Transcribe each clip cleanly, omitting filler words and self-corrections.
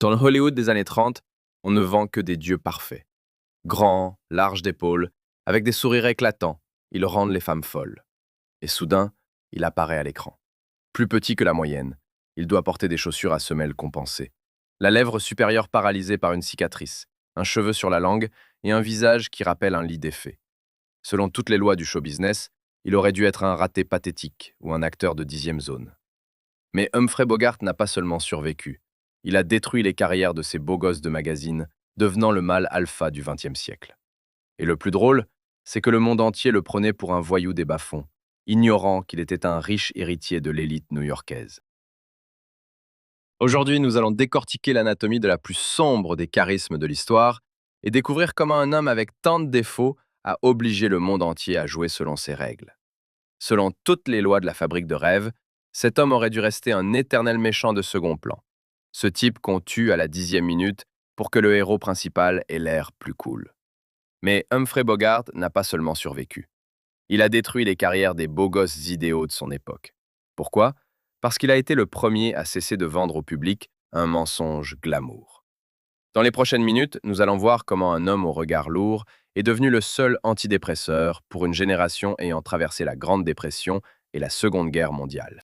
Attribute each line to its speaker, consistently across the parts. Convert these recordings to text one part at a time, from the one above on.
Speaker 1: Dans le Hollywood des années 30, on ne vend que des dieux parfaits. Grands, larges d'épaules, avec des sourires éclatants, ils rendent les femmes folles. Et soudain, il apparaît à l'écran. Plus petit que la moyenne, il doit porter des chaussures à semelles compensées. La lèvre supérieure paralysée par une cicatrice, un cheveu sur la langue et un visage qui rappelle un lit défait. Selon toutes les lois du show business, il aurait dû être un raté pathétique ou un acteur de 10e zone. Mais Humphrey Bogart n'a pas seulement survécu. Il a détruit les carrières de ces beaux gosses de magazine, devenant le mâle alpha du XXe siècle. Et le plus drôle, c'est que le monde entier le prenait pour un voyou des bas-fonds, ignorant qu'il était un riche héritier de l'élite new-yorkaise. Aujourd'hui, nous allons décortiquer l'anatomie de la plus sombre des charismes de l'histoire et découvrir comment un homme avec tant de défauts a obligé le monde entier à jouer selon ses règles. Selon toutes les lois de la fabrique de rêves, cet homme aurait dû rester un éternel méchant de second plan. Ce type qu'on tue à la 10e minute pour que le héros principal ait l'air plus cool. Mais Humphrey Bogart n'a pas seulement survécu. Il a détruit les carrières des beaux gosses idéaux de son époque. Pourquoi? Parce qu'il a été le premier à cesser de vendre au public un mensonge glamour. Dans les prochaines minutes, nous allons voir comment un homme au regard lourd est devenu le seul antidépresseur pour une génération ayant traversé la Grande Dépression et la Seconde Guerre mondiale.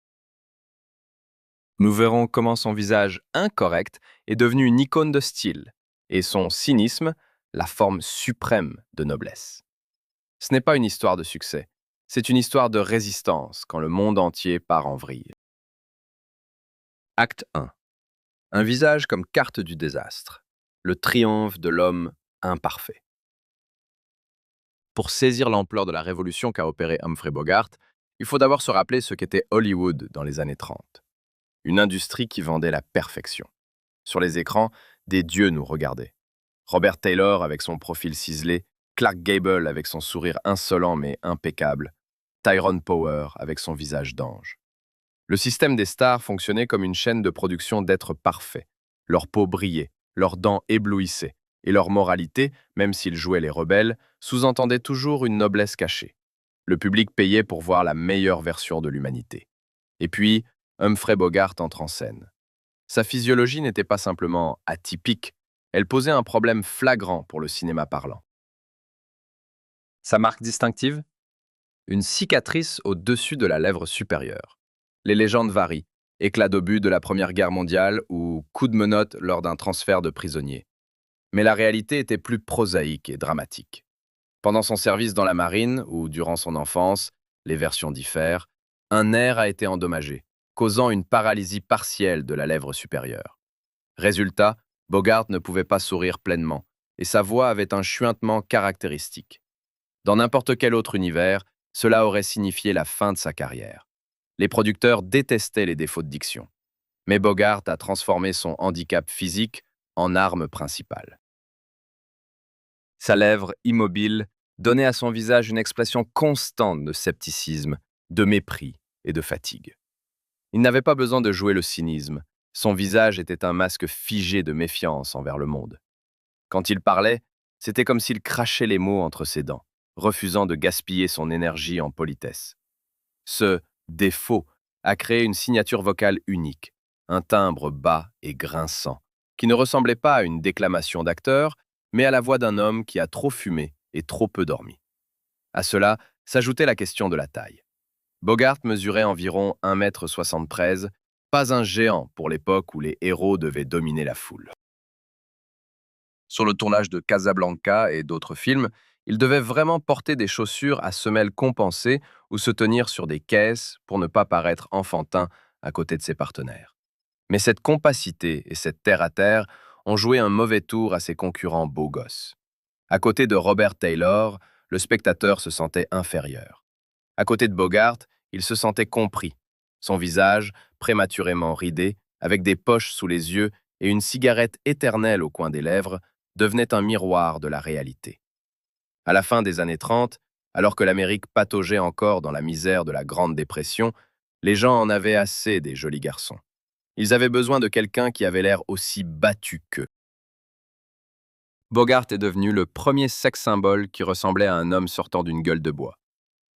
Speaker 1: Nous verrons comment son visage incorrect est devenu une icône de style, et son cynisme, la forme suprême de noblesse. Ce n'est pas une histoire de succès, c'est une histoire de résistance quand le monde entier part en vrille. Acte 1. Un visage comme carte du désastre. Le triomphe de l'homme imparfait. Pour saisir l'ampleur de la révolution qu'a opérée Humphrey Bogart, il faut d'abord se rappeler ce qu'était Hollywood dans les années 30. Une industrie qui vendait la perfection. Sur les écrans, des dieux nous regardaient. Robert Taylor avec son profil ciselé, Clark Gable avec son sourire insolent mais impeccable, Tyrone Power avec son visage d'ange. Le système des stars fonctionnait comme une chaîne de production d'êtres parfaits. Leur peau brillait, leurs dents éblouissaient, et leur moralité, même s'ils jouaient les rebelles, sous-entendait toujours une noblesse cachée. Le public payait pour voir la meilleure version de l'humanité. Et puis, Humphrey Bogart entre en scène. Sa physiologie n'était pas simplement atypique, elle posait un problème flagrant pour le cinéma parlant. Sa marque distinctive? Une cicatrice au-dessus de la lèvre supérieure. Les légendes varient. Éclat d'obus de la Première Guerre mondiale ou coup de menotte lors d'un transfert de prisonniers. Mais la réalité était plus prosaïque et dramatique. Pendant son service dans la marine ou durant son enfance, les versions diffèrent, un nerf a été endommagé, causant une paralysie partielle de la lèvre supérieure. Résultat, Bogart ne pouvait pas sourire pleinement, et sa voix avait un chuintement caractéristique. Dans n'importe quel autre univers, cela aurait signifié la fin de sa carrière. Les producteurs détestaient les défauts de diction. Mais Bogart a transformé son handicap physique en arme principale. Sa lèvre, immobile, donnait à son visage une expression constante de scepticisme, de mépris et de fatigue. Il n'avait pas besoin de jouer le cynisme. Son visage était un masque figé de méfiance envers le monde. Quand il parlait, c'était comme s'il crachait les mots entre ses dents, refusant de gaspiller son énergie en politesse. Ce défaut a créé une signature vocale unique, un timbre bas et grinçant, qui ne ressemblait pas à une déclamation d'acteur, mais à la voix d'un homme qui a trop fumé et trop peu dormi. À cela s'ajoutait la question de la taille. Bogart mesurait environ 1,73 m, pas un géant pour l'époque où les héros devaient dominer la foule. Sur le tournage de Casablanca et d'autres films, il devait vraiment porter des chaussures à semelles compensées ou se tenir sur des caisses pour ne pas paraître enfantin à côté de ses partenaires. Mais cette compacité et cette terre-à-terre ont joué un mauvais tour à ses concurrents beaux gosses. À côté de Robert Taylor, le spectateur se sentait inférieur. À côté de Bogart, il se sentait compris. Son visage, prématurément ridé, avec des poches sous les yeux et une cigarette éternelle au coin des lèvres, devenait un miroir de la réalité. À la fin des années 30, alors que l'Amérique pataugeait encore dans la misère de la Grande Dépression, les gens en avaient assez des jolis garçons. Ils avaient besoin de quelqu'un qui avait l'air aussi battu qu'eux. Bogart est devenu le premier sex-symbole qui ressemblait à un homme sortant d'une gueule de bois.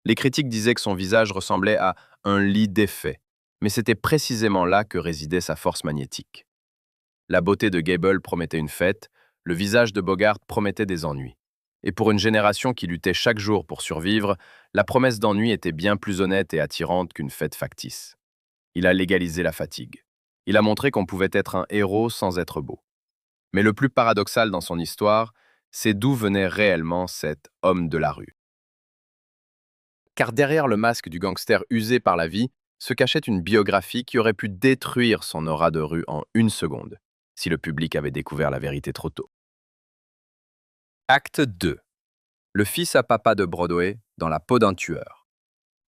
Speaker 1: Les critiques disaient que son visage ressemblait à un lit défait, mais c'était précisément là que résidait sa force magnétique. La beauté de Gable promettait une fête, le visage de Bogart promettait des ennuis. Et pour une génération qui luttait chaque jour pour survivre, la promesse d'ennui était bien plus honnête et attirante qu'une fête factice. Il a légalisé la fatigue. Il a montré qu'on pouvait être un héros sans être beau. Mais le plus paradoxal dans son histoire, c'est d'où venait réellement cet homme de la rue. Car derrière le masque du gangster usé par la vie, se cachait une biographie qui aurait pu détruire son aura de rue en une seconde, si le public avait découvert la vérité trop tôt. Acte 2. Le fils à papa de Broadway dans la peau d'un tueur.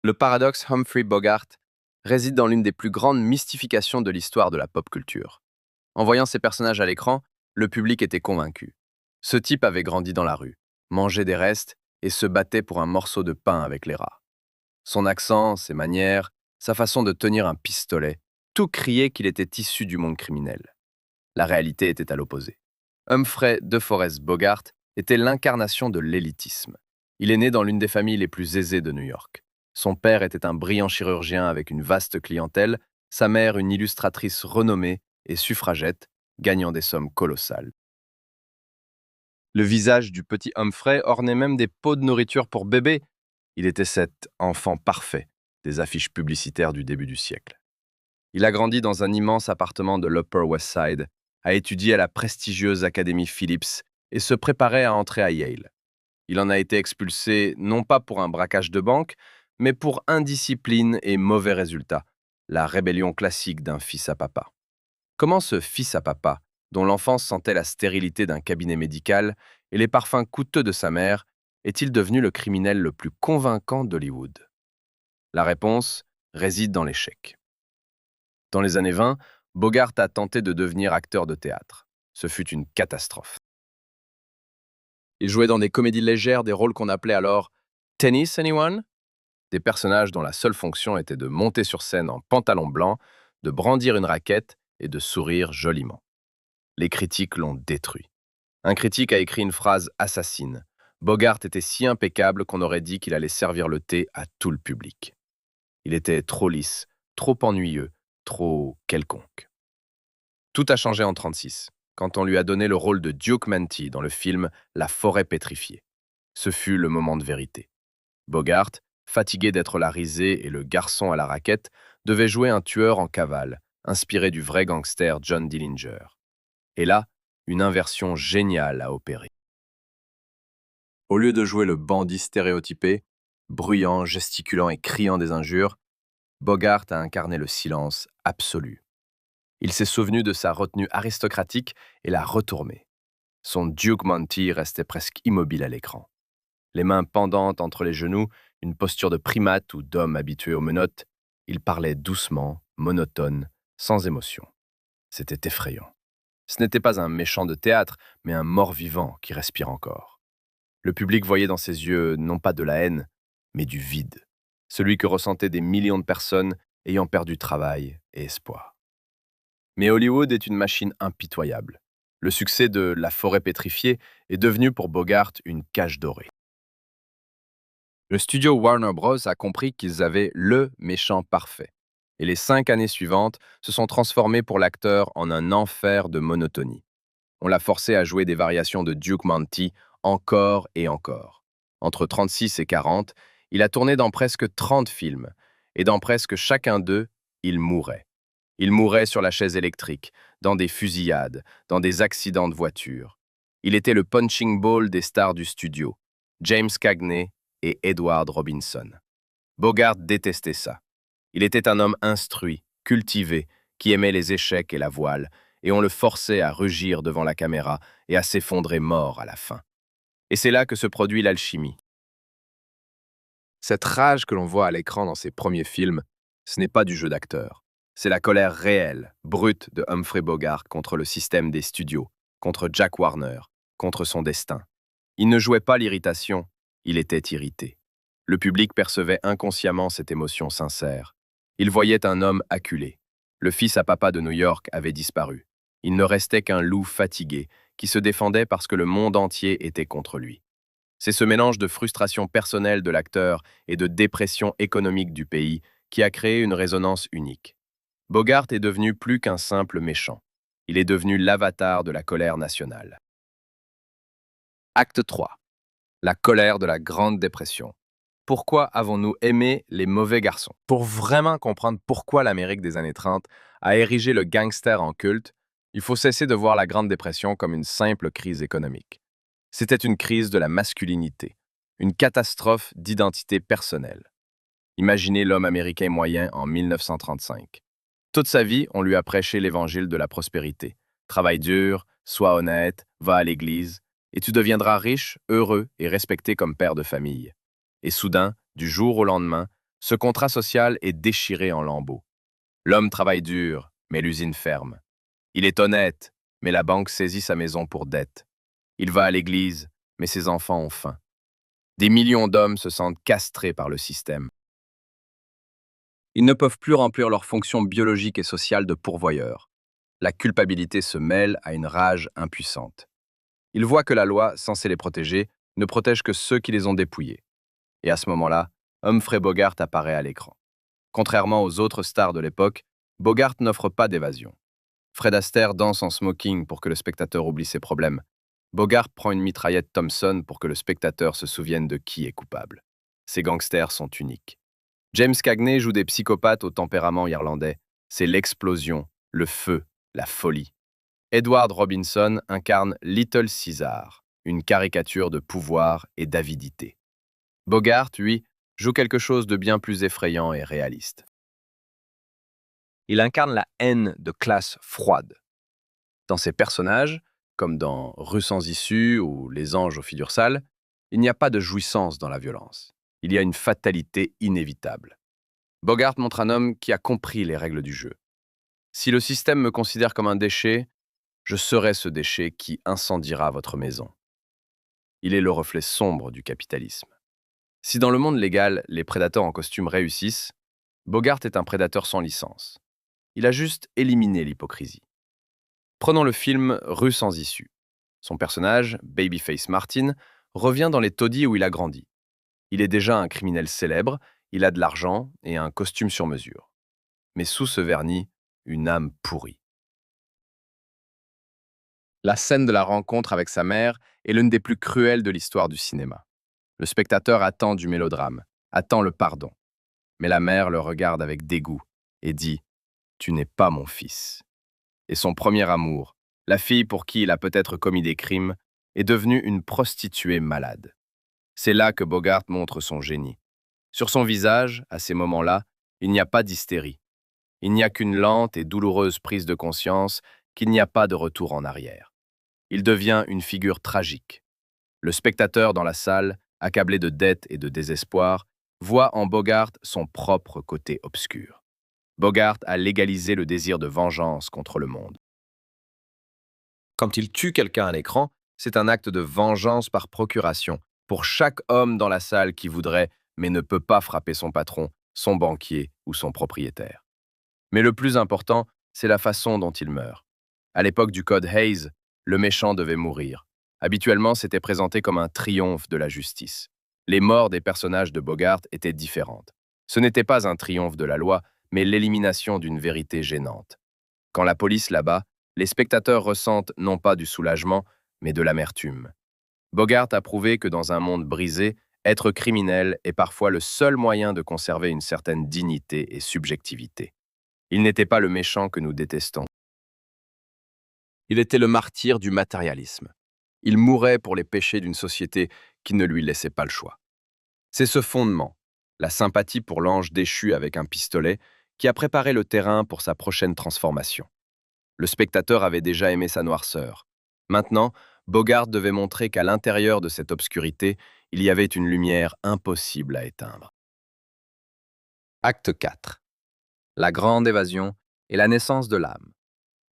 Speaker 1: Le paradoxe Humphrey Bogart réside dans l'une des plus grandes mystifications de l'histoire de la pop culture. En voyant ces personnages à l'écran, le public était convaincu. Ce type avait grandi dans la rue, mangeait des restes et se battait pour un morceau de pain avec les rats. Son accent, ses manières, sa façon de tenir un pistolet, tout criait qu'il était issu du monde criminel. La réalité était à l'opposé. Humphrey de Forest Bogart était l'incarnation de l'élitisme. Il est né dans l'une des familles les plus aisées de New York. Son père était un brillant chirurgien avec une vaste clientèle, sa mère une illustratrice renommée et suffragette, gagnant des sommes colossales. Le visage du petit Humphrey ornait même des pots de nourriture pour bébés. Il était cet enfant parfait des affiches publicitaires du début du siècle. Il a grandi dans un immense appartement de l'Upper West Side, a étudié à la prestigieuse Académie Phillips et se préparait à entrer à Yale. Il en a été expulsé non pas pour un braquage de banque, mais pour indiscipline et mauvais résultats, la rébellion classique d'un fils à papa. Comment ce fils à papa, dont l'enfance sentait la stérilité d'un cabinet médical et les parfums coûteux de sa mère, est-il devenu le criminel le plus convaincant d'Hollywood? La réponse réside dans l'échec. Dans les années 20, Bogart a tenté de devenir acteur de théâtre. Ce fut une catastrophe. Il jouait dans des comédies légères des rôles qu'on appelait alors Tennis Anyone? Des personnages dont la seule fonction était de monter sur scène en pantalon blanc, de brandir une raquette et de sourire joliment. Les critiques l'ont détruit. Un critique a écrit une phrase assassine. Bogart était si impeccable qu'on aurait dit qu'il allait servir le thé à tout le public. Il était trop lisse, trop ennuyeux, trop quelconque. Tout a changé en 1936, quand on lui a donné le rôle de Duke Manty dans le film La forêt pétrifiée. Ce fut le moment de vérité. Bogart, fatigué d'être la risée et le garçon à la raquette, devait jouer un tueur en cavale, inspiré du vrai gangster John Dillinger. Et là, une inversion géniale a opéré. Au lieu de jouer le bandit stéréotypé, bruyant, gesticulant et criant des injures, Bogart a incarné le silence absolu. Il s'est souvenu de sa retenue aristocratique et l'a retournée. Son Duke Manty restait presque immobile à l'écran. Les mains pendantes entre les genoux, une posture de primate ou d'homme habitué aux menottes, il parlait doucement, monotone, sans émotion. C'était effrayant. Ce n'était pas un méchant de théâtre, mais un mort-vivant qui respire encore. Le public voyait dans ses yeux non pas de la haine, mais du vide, celui que ressentaient des millions de personnes ayant perdu travail et espoir. Mais Hollywood est une machine impitoyable. Le succès de La forêt pétrifiée est devenu pour Bogart une cage dorée. Le studio Warner Bros. A compris qu'ils avaient le méchant parfait. Et les 5 années suivantes se sont transformées pour l'acteur en un enfer de monotonie. On l'a forcé à jouer des variations de Duke Manty encore et encore. Entre 36 et 40, il a tourné dans presque 30 films. Et dans presque chacun d'eux, il mourait. Il mourait sur la chaise électrique, dans des fusillades, dans des accidents de voiture. Il était le punching ball des stars du studio, James Cagney et Edward Robinson. Bogart détestait ça. Il était un homme instruit, cultivé, qui aimait les échecs et la voile, et on le forçait à rugir devant la caméra et à s'effondrer mort à la fin. Et c'est là que se produit l'alchimie. Cette rage que l'on voit à l'écran dans ses premiers films, ce n'est pas du jeu d'acteur. C'est la colère réelle, brute de Humphrey Bogart contre le système des studios, contre Jack Warner, contre son destin. Il ne jouait pas l'irritation, il était irrité. Le public percevait inconsciemment cette émotion sincère. Il voyait un homme acculé. Le fils à papa de New York avait disparu. Il ne restait qu'un loup fatigué, qui se défendait parce que le monde entier était contre lui. C'est ce mélange de frustration personnelle de l'acteur et de dépression économique du pays qui a créé une résonance unique. Bogart est devenu plus qu'un simple méchant. Il est devenu l'avatar de la colère nationale. Acte 3. La colère de la Grande Dépression. Pourquoi avons-nous aimé les mauvais garçons? Pour vraiment comprendre pourquoi l'Amérique des années 30 a érigé le gangster en culte, il faut cesser de voir la Grande Dépression comme une simple crise économique. C'était une crise de la masculinité, une catastrophe d'identité personnelle. Imaginez l'homme américain moyen en 1935. Toute sa vie, on lui a prêché l'évangile de la prospérité. Travaille dur, sois honnête, va à l'église, et tu deviendras riche, heureux et respecté comme père de famille. Et soudain, du jour au lendemain, ce contrat social est déchiré en lambeaux. L'homme travaille dur, mais l'usine ferme. Il est honnête, mais la banque saisit sa maison pour dette. Il va à l'église, mais ses enfants ont faim. Des millions d'hommes se sentent castrés par le système. Ils ne peuvent plus remplir leur fonction biologique et sociale de pourvoyeurs. La culpabilité se mêle à une rage impuissante. Ils voient que la loi, censée les protéger, ne protège que ceux qui les ont dépouillés. Et à ce moment-là, Humphrey Bogart apparaît à l'écran. Contrairement aux autres stars de l'époque, Bogart n'offre pas d'évasion. Fred Astaire danse en smoking pour que le spectateur oublie ses problèmes. Bogart prend une mitraillette Thompson pour que le spectateur se souvienne de qui est coupable. Ces gangsters sont uniques. James Cagney joue des psychopathes au tempérament irlandais. C'est l'explosion, le feu, la folie. Edward Robinson incarne Little Caesar, une caricature de pouvoir et d'avidité. Bogart, lui, joue quelque chose de bien plus effrayant et réaliste. Il incarne la haine de classe froide. Dans ses personnages, comme dans Rue sans issue ou Les anges aux figures sales, il n'y a pas de jouissance dans la violence. Il y a une fatalité inévitable. Bogart montre un homme qui a compris les règles du jeu. Si le système me considère comme un déchet, je serai ce déchet qui incendiera votre maison. Il est le reflet sombre du capitalisme. Si dans le monde légal, les prédateurs en costume réussissent, Bogart est un prédateur sans licence. Il a juste éliminé l'hypocrisie. Prenons le film Rue sans issue. Son personnage, Babyface Martin, revient dans les taudis où il a grandi. Il est déjà un criminel célèbre, il a de l'argent et un costume sur mesure. Mais sous ce vernis, une âme pourrie. La scène de la rencontre avec sa mère est l'une des plus cruelles de l'histoire du cinéma. Le spectateur attend du mélodrame, attend le pardon. Mais la mère le regarde avec dégoût et dit « Tu n'es pas mon fils ». Et son premier amour, la fille pour qui il a peut-être commis des crimes, est devenue une prostituée malade. C'est là que Bogart montre son génie. Sur son visage, à ces moments-là, il n'y a pas d'hystérie. Il n'y a qu'une lente et douloureuse prise de conscience qu'il n'y a pas de retour en arrière. Il devient une figure tragique. Le spectateur dans la salle, accablé de dettes et de désespoir, voit en Bogart son propre côté obscur. Bogart a légalisé le désir de vengeance contre le monde. Quand il tue quelqu'un à l'écran, c'est un acte de vengeance par procuration pour chaque homme dans la salle qui voudrait, mais ne peut pas frapper son patron, son banquier ou son propriétaire. Mais le plus important, c'est la façon dont il meurt. À l'époque du Code Hayes, le méchant devait mourir. Habituellement, c'était présenté comme un triomphe de la justice. Les morts des personnages de Bogart étaient différentes. Ce n'était pas un triomphe de la loi, mais l'élimination d'une vérité gênante. Quand la police l'abat, les spectateurs ressentent non pas du soulagement, mais de l'amertume. Bogart a prouvé que dans un monde brisé, être criminel est parfois le seul moyen de conserver une certaine dignité et subjectivité. Il n'était pas le méchant que nous détestons. Il était le martyr du matérialisme. Il mourait pour les péchés d'une société qui ne lui laissait pas le choix. C'est ce fondement, la sympathie pour l'ange déchu avec un pistolet, qui a préparé le terrain pour sa prochaine transformation. Le spectateur avait déjà aimé sa noirceur. Maintenant, Bogart devait montrer qu'à l'intérieur de cette obscurité, il y avait une lumière impossible à éteindre. Acte 4. La grande évasion et la naissance de l'âme.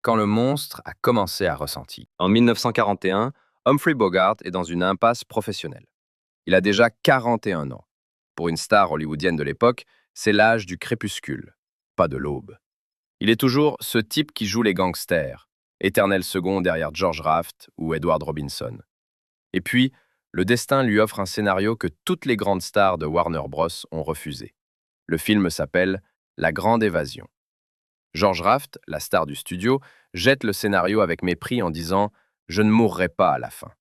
Speaker 1: Quand le monstre a commencé à ressentir. En 1941, Humphrey Bogart est dans une impasse professionnelle. Il a déjà 41 ans. Pour une star hollywoodienne de l'époque, c'est l'âge du crépuscule, pas de l'aube. Il est toujours ce type qui joue les gangsters, éternel second derrière George Raft ou Edward Robinson. Et puis, le destin lui offre un scénario que toutes les grandes stars de Warner Bros. Ont refusé. Le film s'appelle La Grande Évasion. George Raft, la star du studio, jette le scénario avec mépris en disant « Je ne mourrai pas à la fin ».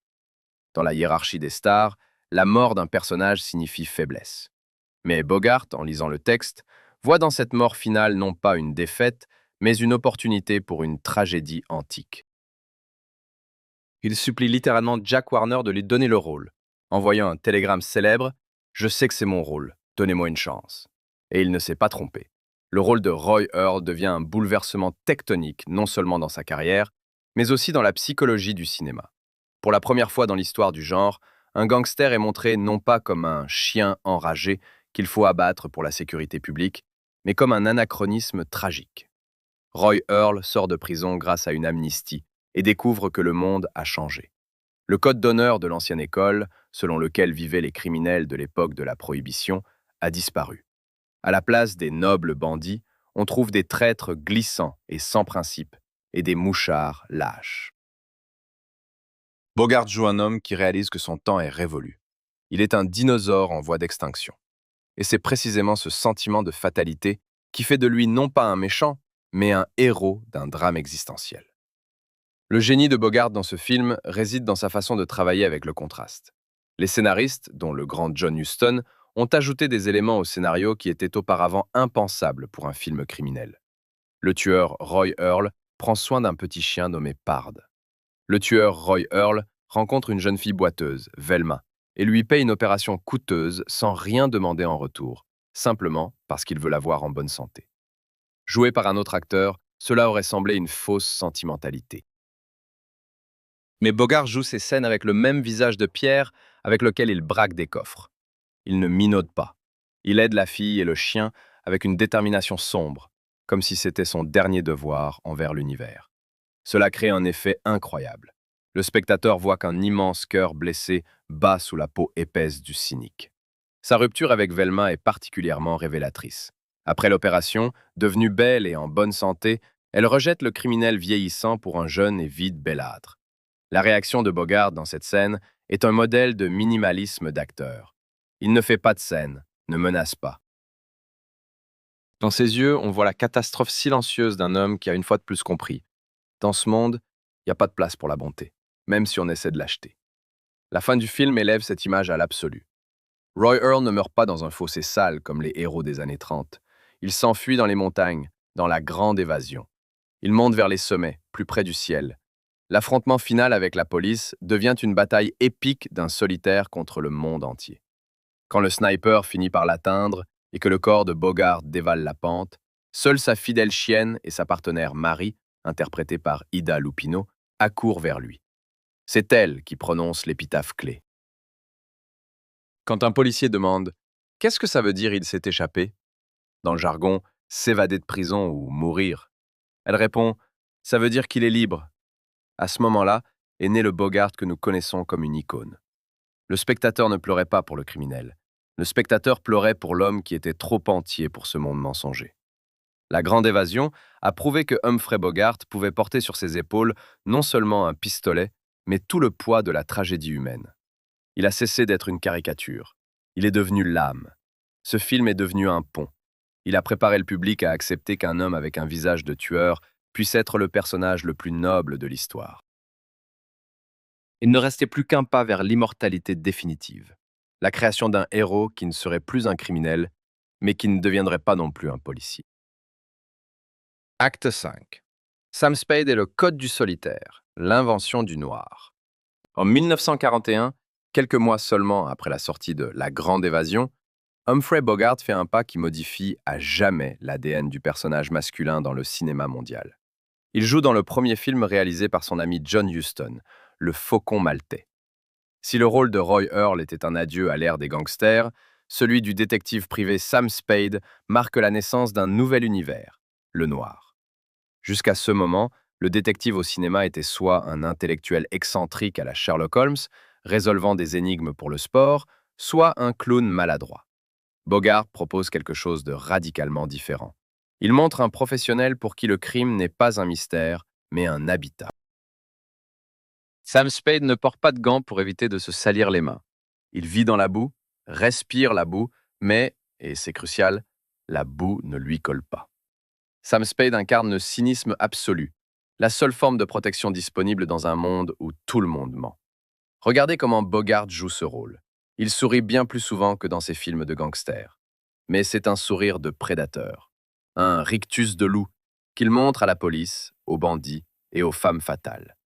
Speaker 1: Dans la hiérarchie des stars, la mort d'un personnage signifie faiblesse. Mais Bogart, en lisant le texte, voit dans cette mort finale non pas une défaite, mais une opportunité pour une tragédie antique. Il supplie littéralement Jack Warner de lui donner le rôle, envoyant un télégramme célèbre « Je sais que c'est mon rôle, donnez-moi une chance ». Et il ne s'est pas trompé. Le rôle de Roy Earl devient un bouleversement tectonique, non seulement dans sa carrière, mais aussi dans la psychologie du cinéma. Pour la première fois dans l'histoire du genre, un gangster est montré non pas comme un chien enragé qu'il faut abattre pour la sécurité publique, mais comme un anachronisme tragique. Roy Earl sort de prison grâce à une amnistie et découvre que le monde a changé. Le code d'honneur de l'ancienne école, selon lequel vivaient les criminels de l'époque de la Prohibition, a disparu. À la place des nobles bandits, on trouve des traîtres glissants et sans principe, et des mouchards lâches. Bogart joue un homme qui réalise que son temps est révolu. Il est un dinosaure en voie d'extinction. Et c'est précisément ce sentiment de fatalité qui fait de lui non pas un méchant, mais un héros d'un drame existentiel. Le génie de Bogart dans ce film réside dans sa façon de travailler avec le contraste. Les scénaristes, dont le grand John Huston, ont ajouté des éléments au scénario qui étaient auparavant impensables pour un film criminel. Le tueur Roy Earl prend soin d'un petit chien nommé Pard. Le tueur Roy Earl rencontre une jeune fille boiteuse, Velma, et lui paie une opération coûteuse sans rien demander en retour, simplement parce qu'il veut la voir en bonne santé. Joué par un autre acteur, cela aurait semblé une fausse sentimentalité. Mais Bogart joue ses scènes avec le même visage de pierre avec lequel il braque des coffres. Il ne minaude pas. Il aide la fille et le chien avec une détermination sombre, comme si c'était son dernier devoir envers l'univers. Cela crée un effet incroyable. Le spectateur voit qu'un immense cœur blessé bat sous la peau épaisse du cynique. Sa rupture avec Velma est particulièrement révélatrice. Après l'opération, devenue belle et en bonne santé, elle rejette le criminel vieillissant pour un jeune et vide bellâtre. La réaction de Bogart dans cette scène est un modèle de minimalisme d'acteur. Il ne fait pas de scène, ne menace pas. Dans ses yeux, on voit la catastrophe silencieuse d'un homme qui a une fois de plus compris. Dans ce monde, il n'y a pas de place pour la bonté, même si on essaie de l'acheter. La fin du film élève cette image à l'absolu. Roy Earl ne meurt pas dans un fossé sale comme les héros des années 30. Il s'enfuit dans les montagnes, dans la grande évasion. Il monte vers les sommets, plus près du ciel. L'affrontement final avec la police devient une bataille épique d'un solitaire contre le monde entier. Quand le sniper finit par l'atteindre et que le corps de Bogart dévale la pente, seule sa fidèle chienne et sa partenaire Marie, interprétée par Ida Lupino, accourent vers lui. C'est elle qui prononce l'épitaphe clé. Quand un policier demande « Qu'est-ce que ça veut dire il s'est échappé ?» Dans le jargon « s'évader de prison ou mourir », elle répond « Ça veut dire qu'il est libre ». À ce moment-là est né le Bogart que nous connaissons comme une icône. Le spectateur ne pleurait pas pour le criminel. Le spectateur pleurait pour l'homme qui était trop entier pour ce monde mensonger. La Grande Évasion a prouvé que Humphrey Bogart pouvait porter sur ses épaules non seulement un pistolet, mais tout le poids de la tragédie humaine. Il a cessé d'être une caricature. Il est devenu l'âme. Ce film est devenu un pont. Il a préparé le public à accepter qu'un homme avec un visage de tueur puisse être le personnage le plus noble de l'histoire. Il ne restait plus qu'un pas vers l'immortalité définitive. La création d'un héros qui ne serait plus un criminel, mais qui ne deviendrait pas non plus un policier. Acte 5. Sam Spade et le Code du solitaire, l'invention du noir. En 1941, quelques mois seulement après la sortie de La Grande Évasion, Humphrey Bogart fait un pas qui modifie à jamais l'ADN du personnage masculin dans le cinéma mondial. Il joue dans le premier film réalisé par son ami John Huston, Le Faucon maltais. Si le rôle de Roy Earl était un adieu à l'ère des gangsters, celui du détective privé Sam Spade marque la naissance d'un nouvel univers, le noir. Jusqu'à ce moment, le détective au cinéma était soit un intellectuel excentrique à la Sherlock Holmes, résolvant des énigmes pour le sport, soit un clown maladroit. Bogart propose quelque chose de radicalement différent. Il montre un professionnel pour qui le crime n'est pas un mystère, mais un habitat. Sam Spade ne porte pas de gants pour éviter de se salir les mains. Il vit dans la boue, respire la boue, mais, et c'est crucial, la boue ne lui colle pas. Sam Spade incarne le cynisme absolu, la seule forme de protection disponible dans un monde où tout le monde ment. Regardez comment Bogart joue ce rôle. Il sourit bien plus souvent que dans ses films de gangsters. Mais c'est un sourire de prédateur, un rictus de loup qu'il montre à la police, aux bandits et aux femmes fatales.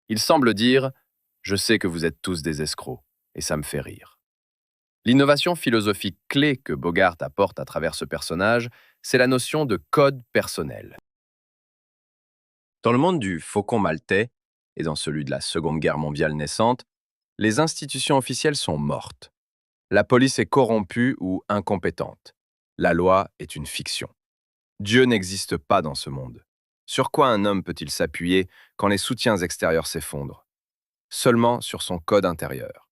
Speaker 1: Il semble dire « Je sais que vous êtes tous des escrocs, et ça me fait rire ». L'innovation philosophique clé que Bogart apporte à travers ce personnage, c'est la notion de code personnel. Dans le monde du Faucon maltais et dans celui de la Seconde Guerre mondiale naissante, les institutions officielles sont mortes. La police est corrompue ou incompétente. La loi est une fiction. Dieu n'existe pas dans ce monde. Sur quoi un homme peut-il s'appuyer quand les soutiens extérieurs s'effondrent? Seulement sur son code intérieur.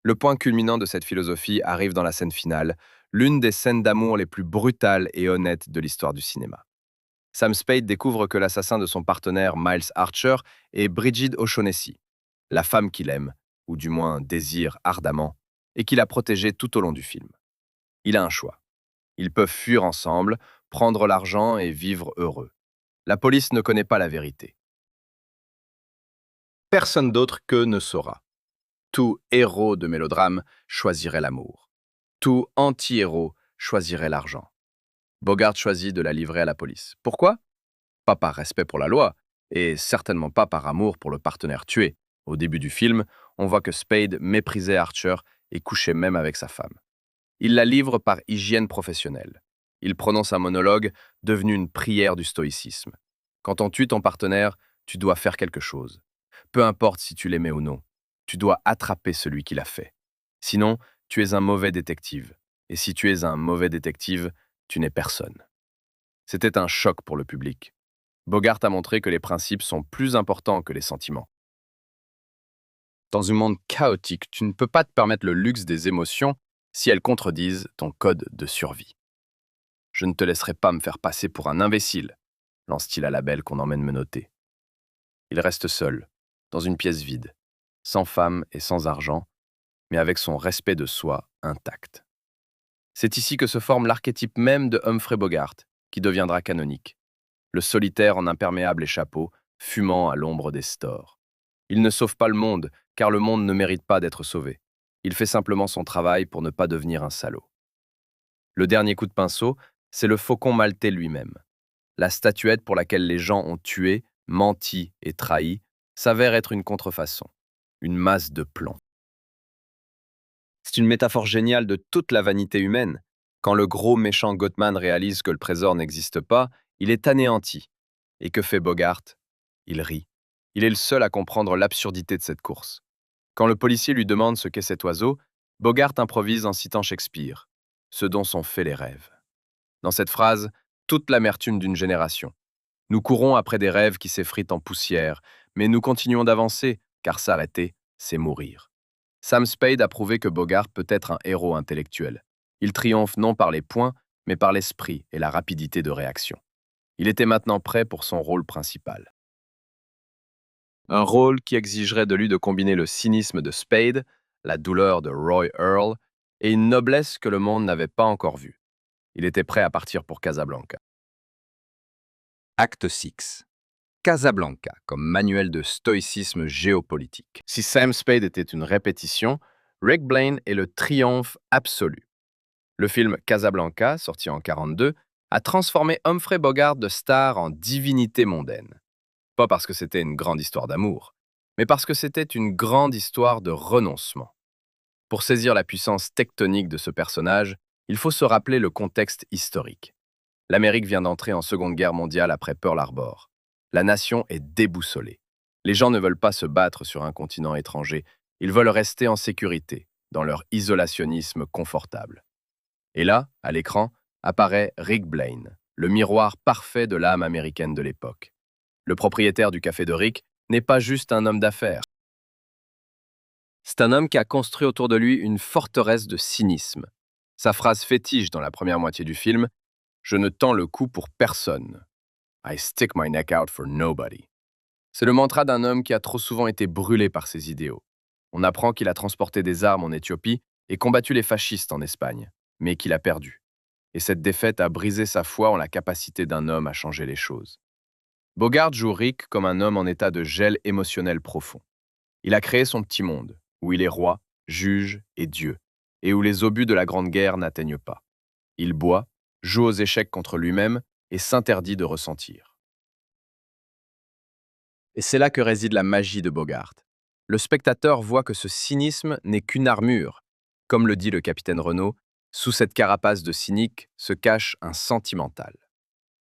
Speaker 1: Le point culminant de cette philosophie arrive dans la scène finale, l'une des scènes d'amour les plus brutales et honnêtes de l'histoire du cinéma. Sam Spade découvre que l'assassin de son partenaire Miles Archer est Brigid O'Shaughnessy, la femme qu'il aime, ou du moins désire ardemment, et qu'il a protégée tout au long du film. Il a un choix. Ils peuvent fuir ensemble, prendre l'argent et vivre heureux. La police ne connaît pas la vérité. Personne d'autre qu'eux ne saura. Tout héros de mélodrame choisirait l'amour. Tout anti-héros choisirait l'argent. Bogart choisit de la livrer à la police. Pourquoi? Pas par respect pour la loi, et certainement pas par amour pour le partenaire tué. Au début du film, on voit que Spade méprisait Archer et couchait même avec sa femme. Il la livre par hygiène professionnelle. Il prononce un monologue devenu une prière du stoïcisme. Quand on tue ton partenaire, tu dois faire quelque chose. Peu importe si tu l'aimais ou non, tu dois attraper celui qui l'a fait. Sinon, tu es un mauvais détective. Et si tu es un mauvais détective, tu n'es personne. C'était un choc pour le public. Bogart a montré que les principes sont plus importants que les sentiments. Dans un monde chaotique, tu ne peux pas te permettre le luxe des émotions si elles contredisent ton code de survie. Je ne te laisserai pas me faire passer pour un imbécile, lance-t-il à la belle qu'on emmène menotter. Il reste seul, dans une pièce vide, sans femme et sans argent, mais avec son respect de soi intact. C'est ici que se forme l'archétype même de Humphrey Bogart, qui deviendra canonique. Le solitaire en imperméable et chapeau, fumant à l'ombre des stores. Il ne sauve pas le monde, car le monde ne mérite pas d'être sauvé. Il fait simplement son travail pour ne pas devenir un salaud. Le dernier coup de pinceau, c'est le faucon maltais lui-même. La statuette pour laquelle les gens ont tué, menti et trahi s'avère être une contrefaçon, une masse de plomb. C'est une métaphore géniale de toute la vanité humaine. Quand le gros méchant Gottman réalise que le trésor n'existe pas, il est anéanti. Et que fait Bogart? Il rit. Il est le seul à comprendre l'absurdité de cette course. Quand le policier lui demande ce qu'est cet oiseau, Bogart improvise en citant Shakespeare, ce dont sont faits les rêves. Dans cette phrase, toute l'amertume d'une génération. Nous courons après des rêves qui s'effritent en poussière, mais nous continuons d'avancer, car s'arrêter, c'est mourir. Sam Spade a prouvé que Bogart peut être un héros intellectuel. Il triomphe non par les poings, mais par l'esprit et la rapidité de réaction. Il était maintenant prêt pour son rôle principal. Un rôle qui exigerait de lui de combiner le cynisme de Spade, la douleur de Roy Earle et une noblesse que le monde n'avait pas encore vue. Il était prêt à partir pour Casablanca. Acte 6. Casablanca comme manuel de stoïcisme géopolitique. Si Sam Spade était une répétition, Rick Blaine est le triomphe absolu. Le film Casablanca, sorti en 1942, a transformé Humphrey Bogart de star en divinité mondaine. Pas parce que c'était une grande histoire d'amour, mais parce que c'était une grande histoire de renoncement. Pour saisir la puissance tectonique de ce personnage, il faut se rappeler le contexte historique. L'Amérique vient d'entrer en Seconde Guerre mondiale après Pearl Harbor. La nation est déboussolée. Les gens ne veulent pas se battre sur un continent étranger, ils veulent rester en sécurité, dans leur isolationnisme confortable. Et là, à l'écran, apparaît Rick Blaine, le miroir parfait de l'âme américaine de l'époque. Le propriétaire du café de Rick n'est pas juste un homme d'affaires. C'est un homme qui a construit autour de lui une forteresse de cynisme. Sa phrase fétiche dans la première moitié du film, « Je ne tends le cou pour personne. I stick my neck out for nobody. » C'est le mantra d'un homme qui a trop souvent été brûlé par ses idéaux. On apprend qu'il a transporté des armes en Éthiopie et combattu les fascistes en Espagne, mais qu'il a perdu. et cette défaite a brisé sa foi en la capacité d'un homme à changer les choses. Bogart joue Rick comme un homme en état de gel émotionnel profond. Il a créé son petit monde, où il est roi, juge et dieu, et où les obus de la Grande Guerre n'atteignent pas. Il boit, joue aux échecs contre lui-même et s'interdit de ressentir. Et c'est là que réside la magie de Bogart. Le spectateur voit que ce cynisme n'est qu'une armure. Comme le dit le capitaine Renaud, sous cette carapace de cynique se cache un sentimental.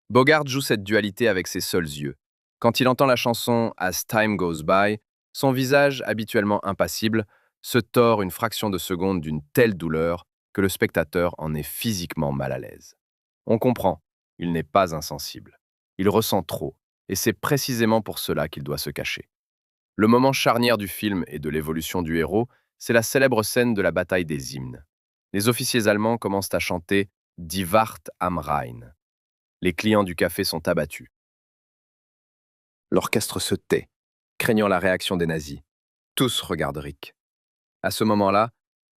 Speaker 1: Bogart joue cette dualité avec ses seuls yeux. Quand il entend la chanson As Time Goes By, son visage, habituellement impassible, se tord une fraction de seconde d'une telle douleur que le spectateur en est physiquement mal à l'aise. On comprend, il n'est pas insensible. Il ressent trop, et c'est précisément pour cela qu'il doit se cacher. Le moment charnière du film et de l'évolution du héros, c'est la célèbre scène de la bataille des hymnes. Les officiers allemands commencent à chanter Die Wacht am Rhein. Les clients du café sont abattus. L'orchestre se tait, craignant la réaction des nazis. Tous regardent Rick. À ce moment-là,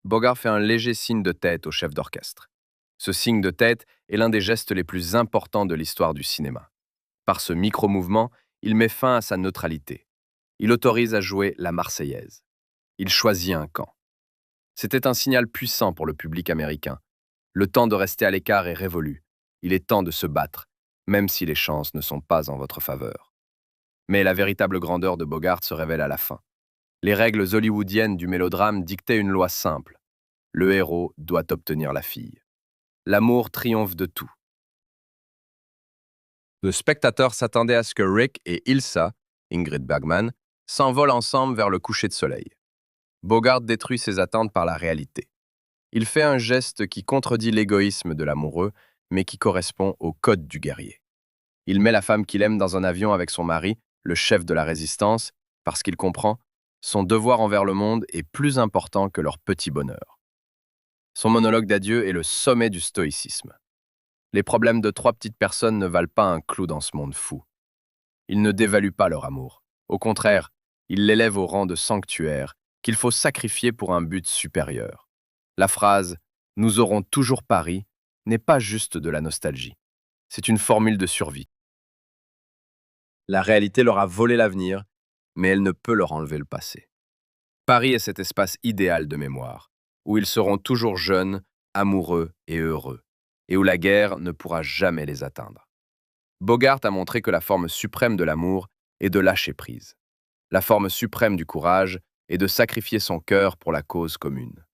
Speaker 1: Bogart fait un léger signe de tête au chef d'orchestre. Ce signe de tête est l'un des gestes les plus importants de l'histoire du cinéma. Par ce micro-mouvement, il met fin à sa neutralité. Il autorise à jouer la Marseillaise. Il choisit un camp. C'était un signal puissant pour le public américain. Le temps de rester à l'écart est révolu. Il est temps de se battre, même si les chances ne sont pas en votre faveur. Mais la véritable grandeur de Bogart se révèle à la fin. Les règles hollywoodiennes du mélodrame dictaient une loi simple. Le héros doit obtenir la fille. L'amour triomphe de tout. Le spectateur s'attendait à ce que Rick et Ilsa, Ingrid Bergman, s'envolent ensemble vers le coucher de soleil. Bogart détruit ses attentes par la réalité. Il fait un geste qui contredit l'égoïsme de l'amoureux, mais qui correspond au code du guerrier. Il met la femme qu'il aime dans un avion avec son mari, le chef de la résistance, parce qu'il comprend, son devoir envers le monde est plus important que leur petit bonheur. Son monologue d'adieu est le sommet du stoïcisme. Les problèmes de 3 petites personnes ne valent pas un clou dans ce monde fou. Il ne dévalue pas leur amour. Au contraire, il l'élève au rang de sanctuaire qu'il faut sacrifier pour un but supérieur. La phrase « Nous aurons toujours Paris » n'est pas juste de la nostalgie. C'est une formule de survie. La réalité leur a volé l'avenir, mais elle ne peut leur enlever le passé. Paris est cet espace idéal de mémoire, où ils seront toujours jeunes, amoureux et heureux, et où la guerre ne pourra jamais les atteindre. Bogart a montré que la forme suprême de l'amour est de lâcher prise. La forme suprême du courage est de sacrifier son cœur pour la cause commune.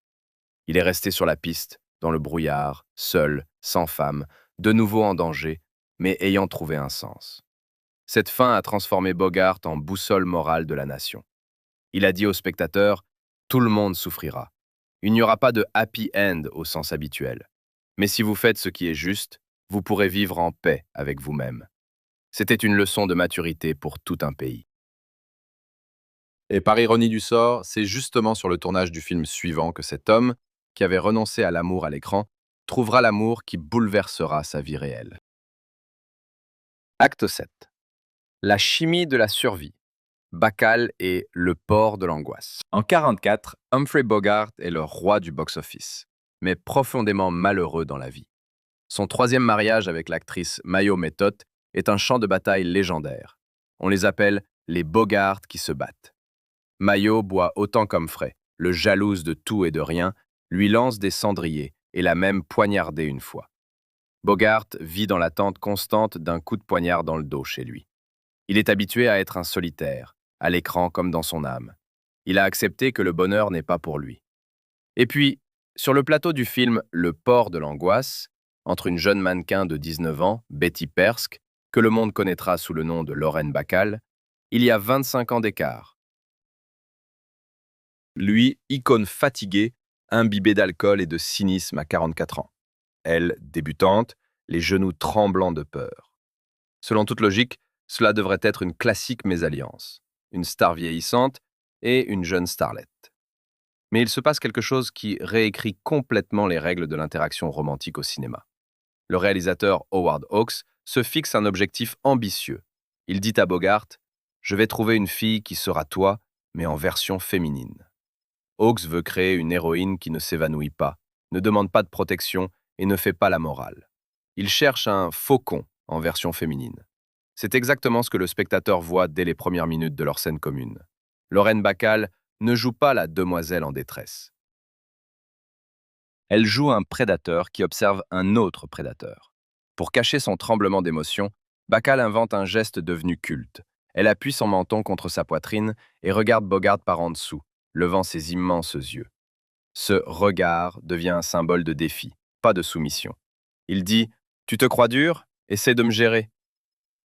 Speaker 1: Il est resté sur la piste, dans le brouillard, seul, sans femme, de nouveau en danger, mais ayant trouvé un sens. Cette fin a transformé Bogart en boussole morale de la nation. Il a dit aux spectateurs « Tout le monde souffrira. Il n'y aura pas de happy end au sens habituel. Mais si vous faites ce qui est juste, vous pourrez vivre en paix avec vous-même. » C'était une leçon de maturité pour tout un pays. Et par ironie du sort, c'est justement sur le tournage du film suivant que cet homme, qui avait renoncé à l'amour à l'écran, trouvera l'amour qui bouleversera sa vie réelle. Acte 7. La chimie de la survie. Bacall et le port de l'angoisse. En 1944, Humphrey Bogart est le roi du box-office, mais profondément malheureux dans la vie. Son 3e mariage avec l'actrice Mayo Methot est un champ de bataille légendaire. On les appelle les Bogart qui se battent. Mayo boit autant qu'Humphrey, le jalouse de tout et de rien, lui lance des cendriers et l'a même poignardé une fois. Bogart vit dans l'attente constante d'un coup de poignard dans le dos chez lui. Il est habitué à être un solitaire, à l'écran comme dans son âme. Il a accepté que le bonheur n'est pas pour lui. Et puis, sur le plateau du film Le port de l'angoisse, entre une jeune mannequin de 19 ans, Betty Persk, que le monde connaîtra sous le nom de Lauren Bacall, il y a 25 ans d'écart. Lui, icône fatiguée, imbibé d'alcool et de cynisme à 44 ans. Elle, débutante, les genoux tremblants de peur. Selon toute logique, cela devrait être une classique mésalliance. Une star vieillissante et une jeune starlette. Mais il se passe quelque chose qui réécrit complètement les règles de l'interaction romantique au cinéma. Le réalisateur Howard Hawks se fixe un objectif ambitieux. Il dit à Bogart « Je vais trouver une fille qui sera toi, mais en version féminine. » Hawks veut créer une héroïne qui ne s'évanouit pas, ne demande pas de protection et ne fait pas la morale. Il cherche un faucon en version féminine. C'est exactement ce que le spectateur voit dès les premières minutes de leur scène commune. Lorraine Bacall ne joue pas la demoiselle en détresse. Elle joue un prédateur qui observe un autre prédateur. Pour cacher son tremblement d'émotion, Bacall invente un geste devenu culte. Elle appuie son menton contre sa poitrine et regarde Bogart par en dessous, levant ses immenses yeux. Ce regard devient un symbole de défi, pas de soumission. Il dit « Tu te crois dur? Essaie de me gérer ».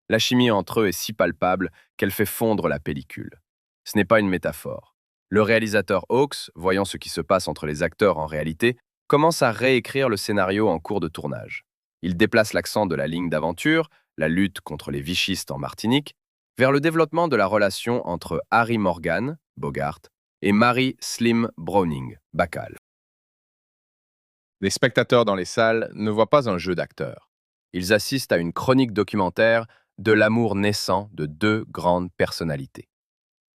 Speaker 1: La chimie entre eux est si palpable qu'elle fait fondre la pellicule. Ce n'est pas une métaphore. Le réalisateur Hawks, voyant ce qui se passe entre les acteurs en réalité, commence à réécrire le scénario en cours de tournage. Il déplace l'accent de la ligne d'aventure, la lutte contre les vichistes en Martinique, vers le développement de la relation entre Harry Morgan, Bogart, et Mary Slim Browning, Bacall. Les spectateurs dans les salles ne voient pas un jeu d'acteurs. Ils assistent à une chronique documentaire de l'amour naissant de deux grandes personnalités.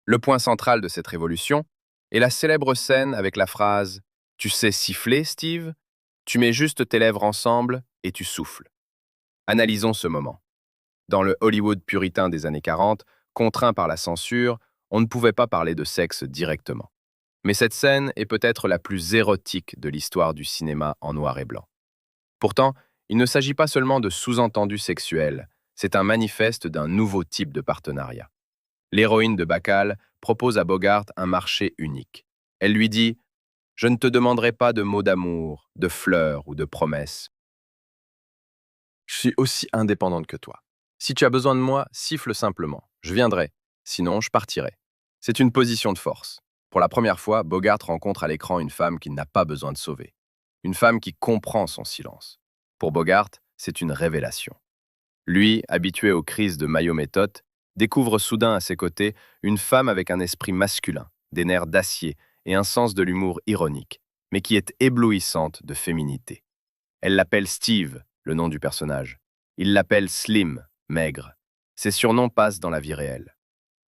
Speaker 1: Le point central de cette révolution est la célèbre scène avec la phrase « Tu sais siffler, Steve? Tu mets juste tes lèvres ensemble et tu souffles. » Analysons ce moment. Dans le Hollywood puritain des années 40, contraint par la censure, on ne pouvait pas parler de sexe directement. Mais cette scène est peut-être la plus érotique de l'histoire du cinéma en noir et blanc. Pourtant, il ne s'agit pas seulement de sous-entendus sexuels, c'est un manifeste d'un nouveau type de partenariat. L'héroïne de Bacall propose à Bogart un marché unique. Elle lui dit « Je ne te demanderai pas de mots d'amour, de fleurs ou de promesses. Je suis aussi indépendante que toi. Si tu as besoin de moi, siffle simplement. Je viendrai. Sinon, je partirai. » C'est une position de force. Pour la première fois, Bogart rencontre à l'écran une femme qu'il n'a pas besoin de sauver. Une femme qui comprend son silence. Pour Bogart, c'est une révélation. Lui, habitué aux crises de maillot-méthode, découvre soudain à ses côtés une femme avec un esprit masculin, des nerfs d'acier et un sens de l'humour ironique, mais qui est éblouissante de féminité. Elle l'appelle Steve, le nom du personnage. Il l'appelle Slim, maigre. Ses surnoms passent dans la vie réelle.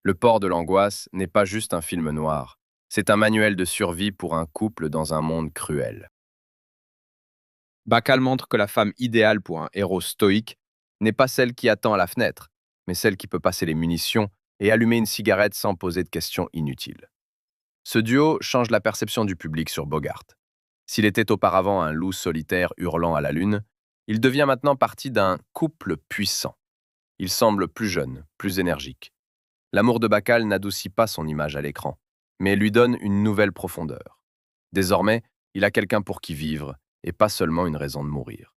Speaker 1: Le port de l'angoisse n'est pas juste un film noir, c'est un manuel de survie pour un couple dans un monde cruel. Bacall montre que la femme idéale pour un héros stoïque n'est pas celle qui attend à la fenêtre, mais celle qui peut passer les munitions et allumer une cigarette sans poser de questions inutiles. Ce duo change la perception du public sur Bogart. S'il était auparavant un loup solitaire hurlant à la lune, il devient maintenant partie d'un couple puissant. Il semble plus jeune, plus énergique. L'amour de Bacall n'adoucit pas son image à l'écran, mais lui donne une nouvelle profondeur. Désormais, il a quelqu'un pour qui vivre, et pas seulement une raison de mourir.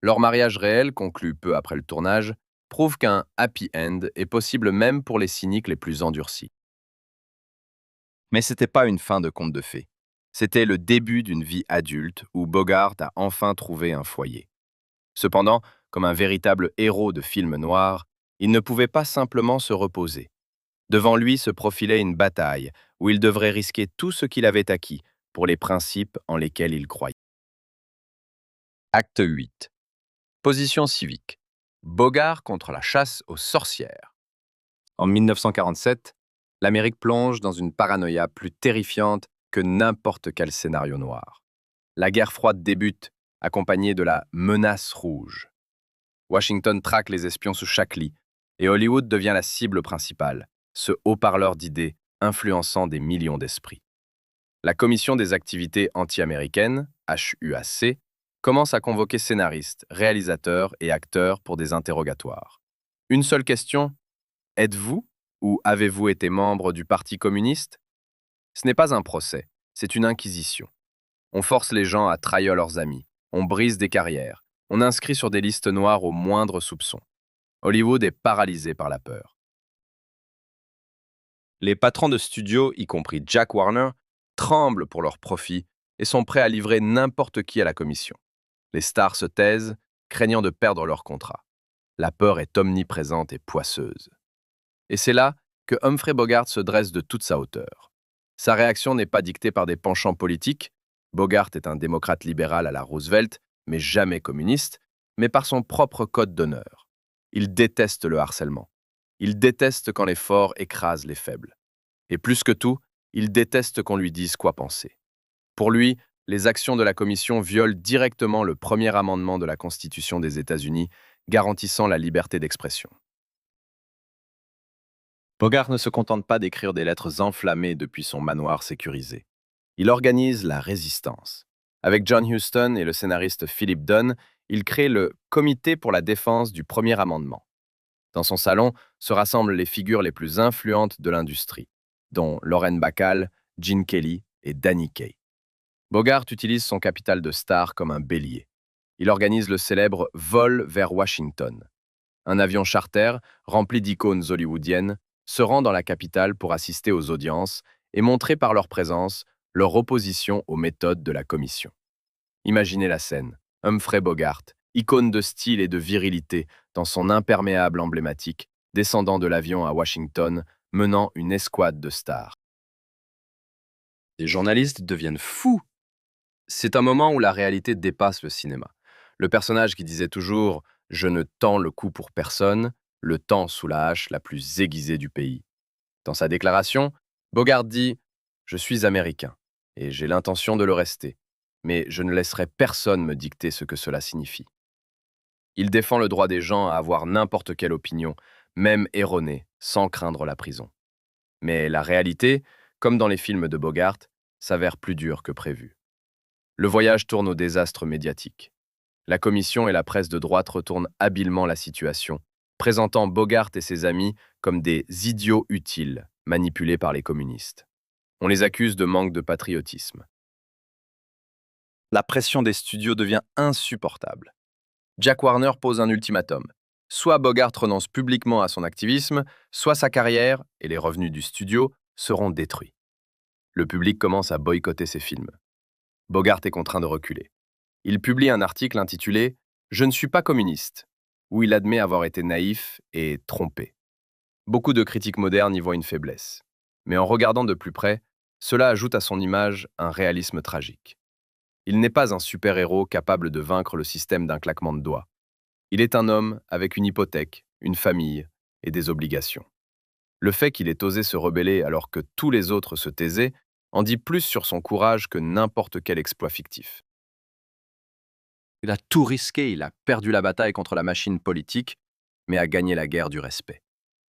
Speaker 1: Leur mariage réel, conclu peu après le tournage, prouve qu'un happy end est possible même pour les cyniques les plus endurcis. Mais ce n'était pas une fin de conte de fées. C'était le début d'une vie adulte où Bogart a enfin trouvé un foyer. Cependant, comme un véritable héros de film noir, il ne pouvait pas simplement se reposer. Devant lui se profilait une bataille où il devrait risquer tout ce qu'il avait acquis pour les principes en lesquels il croyait. Acte 8. Position civique. Bogart contre la chasse aux sorcières. En 1947, l'Amérique plonge dans une paranoïa plus terrifiante que n'importe quel scénario noir. La guerre froide débute, accompagnée de la menace rouge. Washington traque les espions sous chaque lit, et Hollywood devient la cible principale, ce haut-parleur d'idées influençant des millions d'esprits. La Commission des activités anti-américaines, HUAC, commence à convoquer scénaristes, réalisateurs et acteurs pour des interrogatoires. Une seule question, êtes-vous ou avez-vous été membre du Parti communiste? Ce n'est pas un procès, c'est une inquisition. On force les gens à trahir leurs amis, on brise des carrières, on inscrit sur des listes noires au moindre soupçon. Hollywood est paralysé par la peur. Les patrons de studios, y compris Jack Warner, tremblent pour leurs profits et sont prêts à livrer n'importe qui à la commission. Les stars se taisent, craignant de perdre leur contrat. La peur est omniprésente et poisseuse. Et c'est là que Humphrey Bogart se dresse de toute sa hauteur. Sa réaction n'est pas dictée par des penchants politiques. Bogart est un démocrate libéral à la Roosevelt, mais jamais communiste, mais par son propre code d'honneur. Il déteste le harcèlement. Il déteste quand les forts écrasent les faibles. Et plus que tout, il déteste qu'on lui dise quoi penser. Pour lui, les actions de la Commission violent directement le premier amendement de la Constitution des États-Unis, garantissant la liberté d'expression. Bogart ne se contente pas d'écrire des lettres enflammées depuis son manoir sécurisé. Il organise la résistance. Avec John Huston et le scénariste Philip Dunn, il crée le Comité pour la défense du premier amendement. Dans son salon se rassemblent les figures les plus influentes de l'industrie, dont Lauren Bacall, Gene Kelly et Danny Kaye. Bogart utilise son capital de star comme un bélier. Il organise le célèbre Vol vers Washington. Un avion charter, rempli d'icônes hollywoodiennes, se rend dans la capitale pour assister aux audiences et montrer par leur présence leur opposition aux méthodes de la commission. Imaginez la scène. Humphrey Bogart, icône de style et de virilité, dans son imperméable emblématique, descendant de l'avion à Washington, menant une escouade de stars. Les journalistes deviennent fous. C'est un moment où la réalité dépasse le cinéma. Le personnage qui disait toujours « Je ne tends le cou pour personne », le tend sous la hache la plus aiguisée du pays. Dans sa déclaration, Bogart dit « Je suis américain et j'ai l'intention de le rester, mais je ne laisserai personne me dicter ce que cela signifie. » Il défend le droit des gens à avoir n'importe quelle opinion, même erronée, sans craindre la prison. Mais la réalité, comme dans les films de Bogart, s'avère plus dure que prévu. Le voyage tourne au désastre médiatique. La commission et la presse de droite retournent habilement la situation, présentant Bogart et ses amis comme des idiots utiles, manipulés par les communistes. On les accuse de manque de patriotisme. La pression des studios devient insupportable. Jack Warner pose un ultimatum. Soit Bogart renonce publiquement à son activisme, soit sa carrière et les revenus du studio seront détruits. Le public commence à boycotter ses films. Bogart est contraint de reculer. Il publie un article intitulé « Je ne suis pas communiste », où il admet avoir été naïf et trompé. Beaucoup de critiques modernes y voient une faiblesse. Mais en regardant de plus près, cela ajoute à son image un réalisme tragique. Il n'est pas un super-héros capable de vaincre le système d'un claquement de doigts. Il est un homme avec une hypothèque, une famille et des obligations. Le fait qu'il ait osé se rebeller alors que tous les autres se taisaient en dit plus sur son courage que n'importe quel exploit fictif. Il a tout risqué, il a perdu la bataille contre la machine politique, mais a gagné la guerre du respect.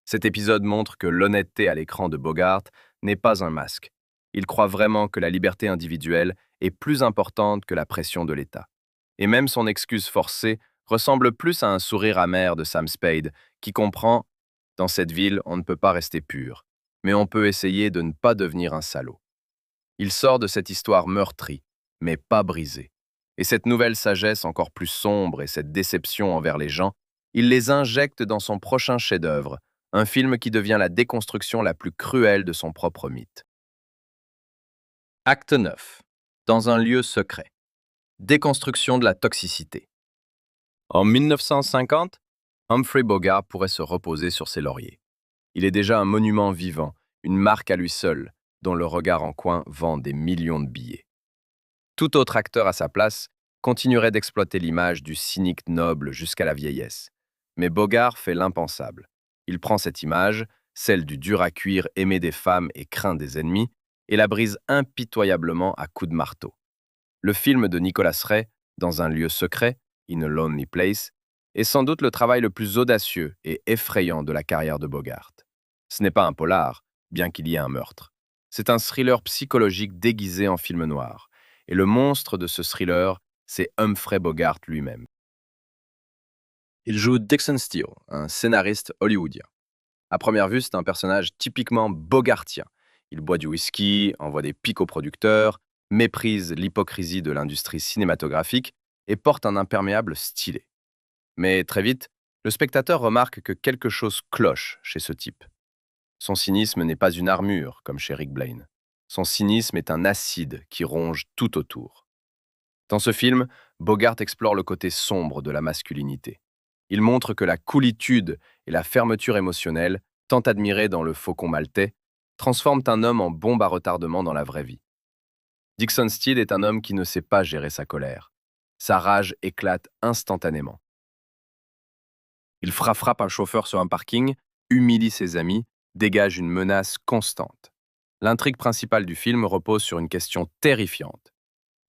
Speaker 1: Cet épisode montre que l'honnêteté à l'écran de Bogart n'est pas un masque. Il croit vraiment que la liberté individuelle est plus importante que la pression de l'État. Et même son excuse forcée ressemble plus à un sourire amer de Sam Spade, qui comprend « Dans cette ville, on ne peut pas rester pur, mais on peut essayer de ne pas devenir un salaud. » Il sort de cette histoire meurtrie, mais pas brisée. Et cette nouvelle sagesse encore plus sombre et cette déception envers les gens, il les injecte dans son prochain chef-d'œuvre, un film qui devient la déconstruction la plus cruelle de son propre mythe. Acte 9. Dans un lieu secret. Déconstruction de la toxicité. En 1950, Humphrey Bogart pourrait se reposer sur ses lauriers. Il est déjà un monument vivant, une marque à lui seul, dont le regard en coin vend des millions de billets. Tout autre acteur à sa place continuerait d'exploiter l'image du cynique noble jusqu'à la vieillesse. Mais Bogart fait l'impensable. Il prend cette image, celle du dur à cuire aimé des femmes et craint des ennemis, et la brise impitoyablement à coups de marteau. Le film de Nicholas Ray, Dans un lieu secret, In a Lonely Place, est sans doute le travail le plus audacieux et effrayant de la carrière de Bogart. Ce n'est pas un polar, bien qu'il y ait un meurtre. C'est un thriller psychologique déguisé en film noir. Et le monstre de ce thriller, c'est Humphrey Bogart lui-même. Il joue Dixon Steele, un scénariste hollywoodien. À première vue, c'est un personnage typiquement bogartien. Il boit du whisky, envoie des pics aux producteurs, méprise l'hypocrisie de l'industrie cinématographique et porte un imperméable stylé. Mais très vite, le spectateur remarque que quelque chose cloche chez ce type. Son cynisme n'est pas une armure, comme chez Rick Blaine. Son cynisme est un acide qui ronge tout autour. Dans ce film, Bogart explore le côté sombre de la masculinité. Il montre que la coolitude et la fermeture émotionnelle, tant admirées dans le Faucon maltais, transforment un homme en bombe à retardement dans la vraie vie. Dixon Steele est un homme qui ne sait pas gérer sa colère. Sa rage éclate instantanément. Il frappe un chauffeur sur un parking, humilie ses amis, dégage une menace constante. L'intrigue principale du film repose sur une question terrifiante.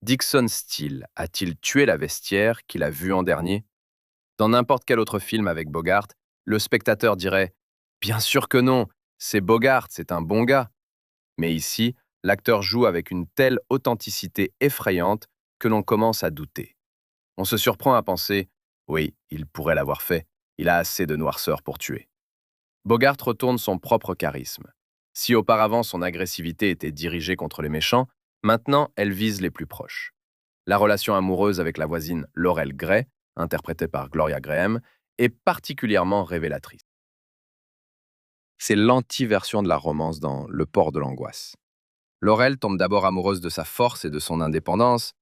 Speaker 1: Dixon Steele a-t-il tué la vestiaire qu'il a vue en dernier? Dans n'importe quel autre film avec Bogart, le spectateur dirait bien sûr que non, c'est Bogart, c'est un bon gars. Mais ici, l'acteur joue avec une telle authenticité effrayante que l'on commence à douter. On se surprend à penser oui, il pourrait l'avoir fait, il a assez de noirceur pour tuer. Bogart retourne son propre charisme. Si auparavant son agressivité était dirigée contre les méchants, maintenant elle vise les plus proches. La relation amoureuse avec la voisine Laurel Gray, interprétée par Gloria Graham, est particulièrement révélatrice. C'est l'anti-version de la romance dans Le port de l'angoisse. Laurel tombe d'abord amoureuse de sa force et de son indépendance,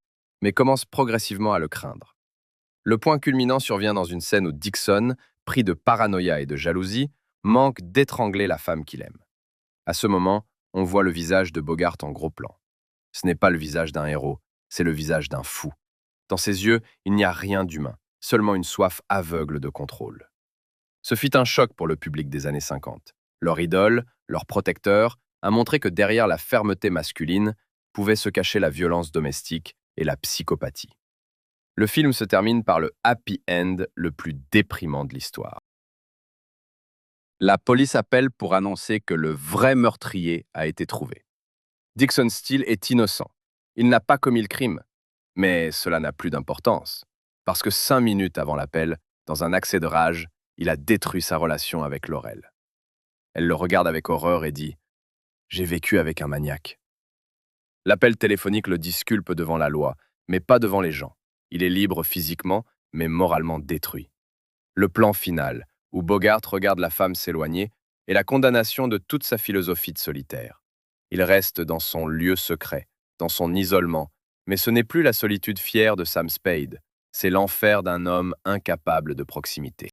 Speaker 1: mais commence progressivement à le craindre. Le point culminant survient dans une scène où Dixon, pris de paranoïa et de jalousie, manque d'étrangler la femme qu'il aime. À ce moment, on voit le visage de Bogart en gros plan. Ce n'est pas le visage d'un héros, c'est le visage d'un fou. Dans ses yeux, il n'y a rien d'humain, seulement une soif aveugle de contrôle. Ce fut un choc pour le public des années 50. Leur idole, leur protecteur, a montré que derrière la fermeté masculine pouvait se cacher la violence domestique et la psychopathie. Le film se termine par le happy end le plus déprimant de l'histoire. La police appelle pour annoncer que le vrai meurtrier a été trouvé. Dixon Steele est innocent. Il n'a pas commis le crime. Mais cela n'a plus d'importance. Parce que 5 minutes avant l'appel, dans un accès de rage, il a détruit sa relation avec Laurel. Elle le regarde avec horreur et dit « J'ai vécu avec un maniaque ». L'appel téléphonique le disculpe devant la loi, mais pas devant les gens. Il est libre physiquement, mais moralement détruit. Le plan final, où Bogart regarde la femme s'éloigner, est la condamnation de toute sa philosophie de solitaire. Il reste dans son lieu secret, dans son isolement, mais ce n'est plus la solitude fière de Sam Spade, c'est l'enfer d'un homme incapable de proximité.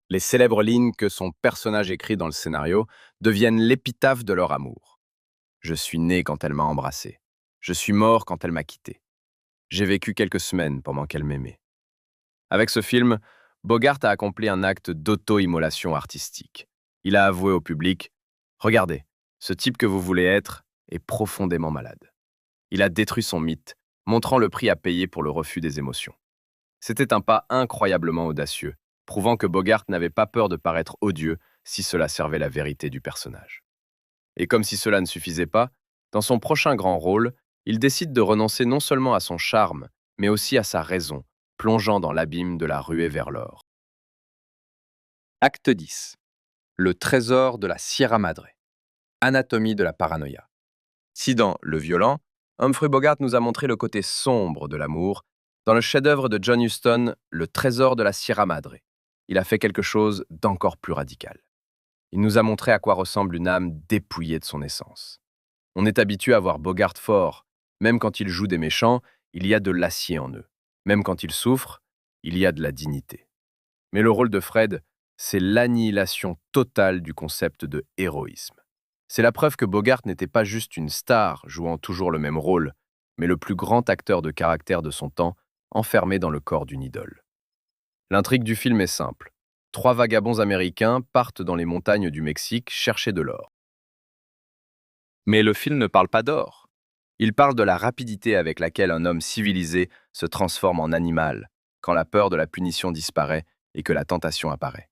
Speaker 1: Les célèbres lignes que son personnage écrit dans le scénario deviennent l'épitaphe de leur amour. Je suis né quand elle m'a embrassé. Je suis mort quand elle m'a quitté. J'ai vécu quelques semaines pendant qu'elle m'aimait. Avec ce film, Bogart a accompli un acte d'auto-immolation artistique. Il a avoué au public « Regardez, ce type que vous voulez être est profondément malade. » Il a détruit son mythe, montrant le prix à payer pour le refus des émotions. C'était un pas incroyablement audacieux, prouvant que Bogart n'avait pas peur de paraître odieux si cela servait la vérité du personnage. Et comme si cela ne suffisait pas, dans son prochain grand rôle, il décide de renoncer non seulement à son charme, mais aussi à sa raison, plongeant dans l'abîme de la ruée vers l'or. Acte 10. Le trésor de la Sierra Madre. Anatomie de la paranoïa. Si dans Le Violent, Humphrey Bogart nous a montré le côté sombre de l'amour, dans le chef-d'œuvre de John Huston, Le trésor de la Sierra Madre, il a fait quelque chose d'encore plus radical. Il nous a montré à quoi ressemble une âme dépouillée de son essence. On est habitué à voir Bogart fort. Même quand il joue des méchants, il y a de l'acier en eux. Même quand il souffre, il y a de la dignité. Mais le rôle de Fred, c'est l'annihilation totale du concept de héroïsme. C'est la preuve que Bogart n'était pas juste une star jouant toujours le même rôle, mais le plus grand acteur de caractère de son temps, enfermé dans le corps d'une idole. L'intrigue du film est simple. 3 vagabonds américains partent dans les montagnes du Mexique chercher de l'or. Mais le film ne parle pas d'or. Il parle de la rapidité avec laquelle un homme civilisé se transforme en animal, quand la peur de la punition disparaît et que la tentation apparaît.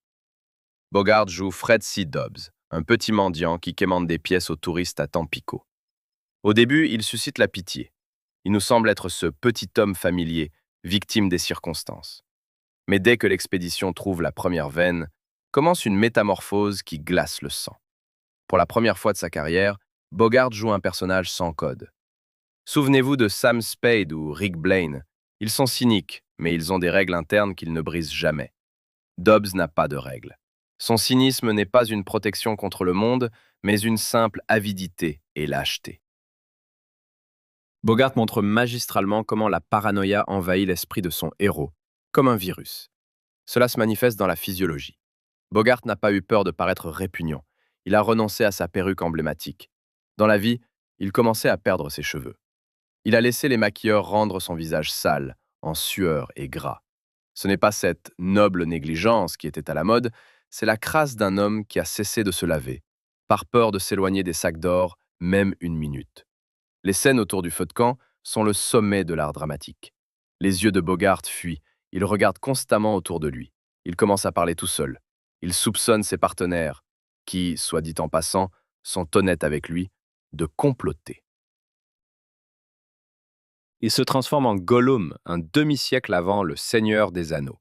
Speaker 1: Bogart joue Fred C. Dobbs, un petit mendiant qui quémande des pièces aux touristes à Tampico. Au début, il suscite la pitié. Il nous semble être ce petit homme familier, victime des circonstances. Mais dès que l'expédition trouve la première veine, commence une métamorphose qui glace le sang. Pour la première fois de sa carrière, Bogart joue un personnage sans code. Souvenez-vous de Sam Spade ou Rick Blaine. Ils sont cyniques, mais ils ont des règles internes qu'ils ne brisent jamais. Dobbs n'a pas de règles. Son cynisme n'est pas une protection contre le monde, mais une simple avidité et lâcheté. Bogart montre magistralement comment la paranoïa envahit l'esprit de son héros, comme un virus. Cela se manifeste dans la physiologie. Bogart n'a pas eu peur de paraître répugnant. Il a renoncé à sa perruque emblématique. Dans la vie, il commençait à perdre ses cheveux. Il a laissé les maquilleurs rendre son visage sale, en sueur et gras. Ce n'est pas cette noble négligence qui était à la mode, c'est la crasse d'un homme qui a cessé de se laver, par peur de s'éloigner des sacs d'or, même une minute. Les scènes autour du feu de camp sont le sommet de l'art dramatique. Les yeux de Bogart fuient, il regarde constamment autour de lui. Il commence à parler tout seul. Il soupçonne ses partenaires, qui, soit dit en passant, sont honnêtes avec lui, de comploter. Il se transforme en Gollum, un demi-siècle avant le Seigneur des Anneaux.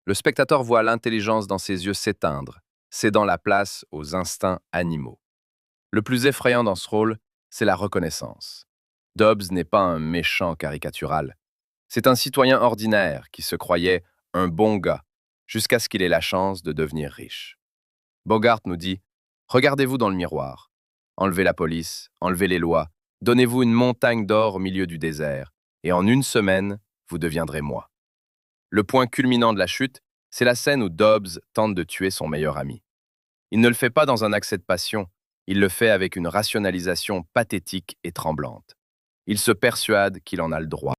Speaker 1: Le spectateur voit l'intelligence dans ses yeux s'éteindre, cédant la place aux instincts animaux. Le plus effrayant dans ce rôle, c'est la reconnaissance. Dobbs n'est pas un méchant caricatural. C'est un citoyen ordinaire qui se croyait un bon gars, jusqu'à ce qu'il ait la chance de devenir riche. Bogart nous dit « Regardez-vous dans le miroir. Enlevez la police, enlevez les lois, donnez-vous une montagne d'or au milieu du désert, et en une semaine, vous deviendrez moi. » Le point culminant de la chute, c'est la scène où Dobbs tente de tuer son meilleur ami. Il ne le fait pas dans un accès de passion, il le fait avec une rationalisation pathétique et tremblante. Il se persuade qu'il en a le droit.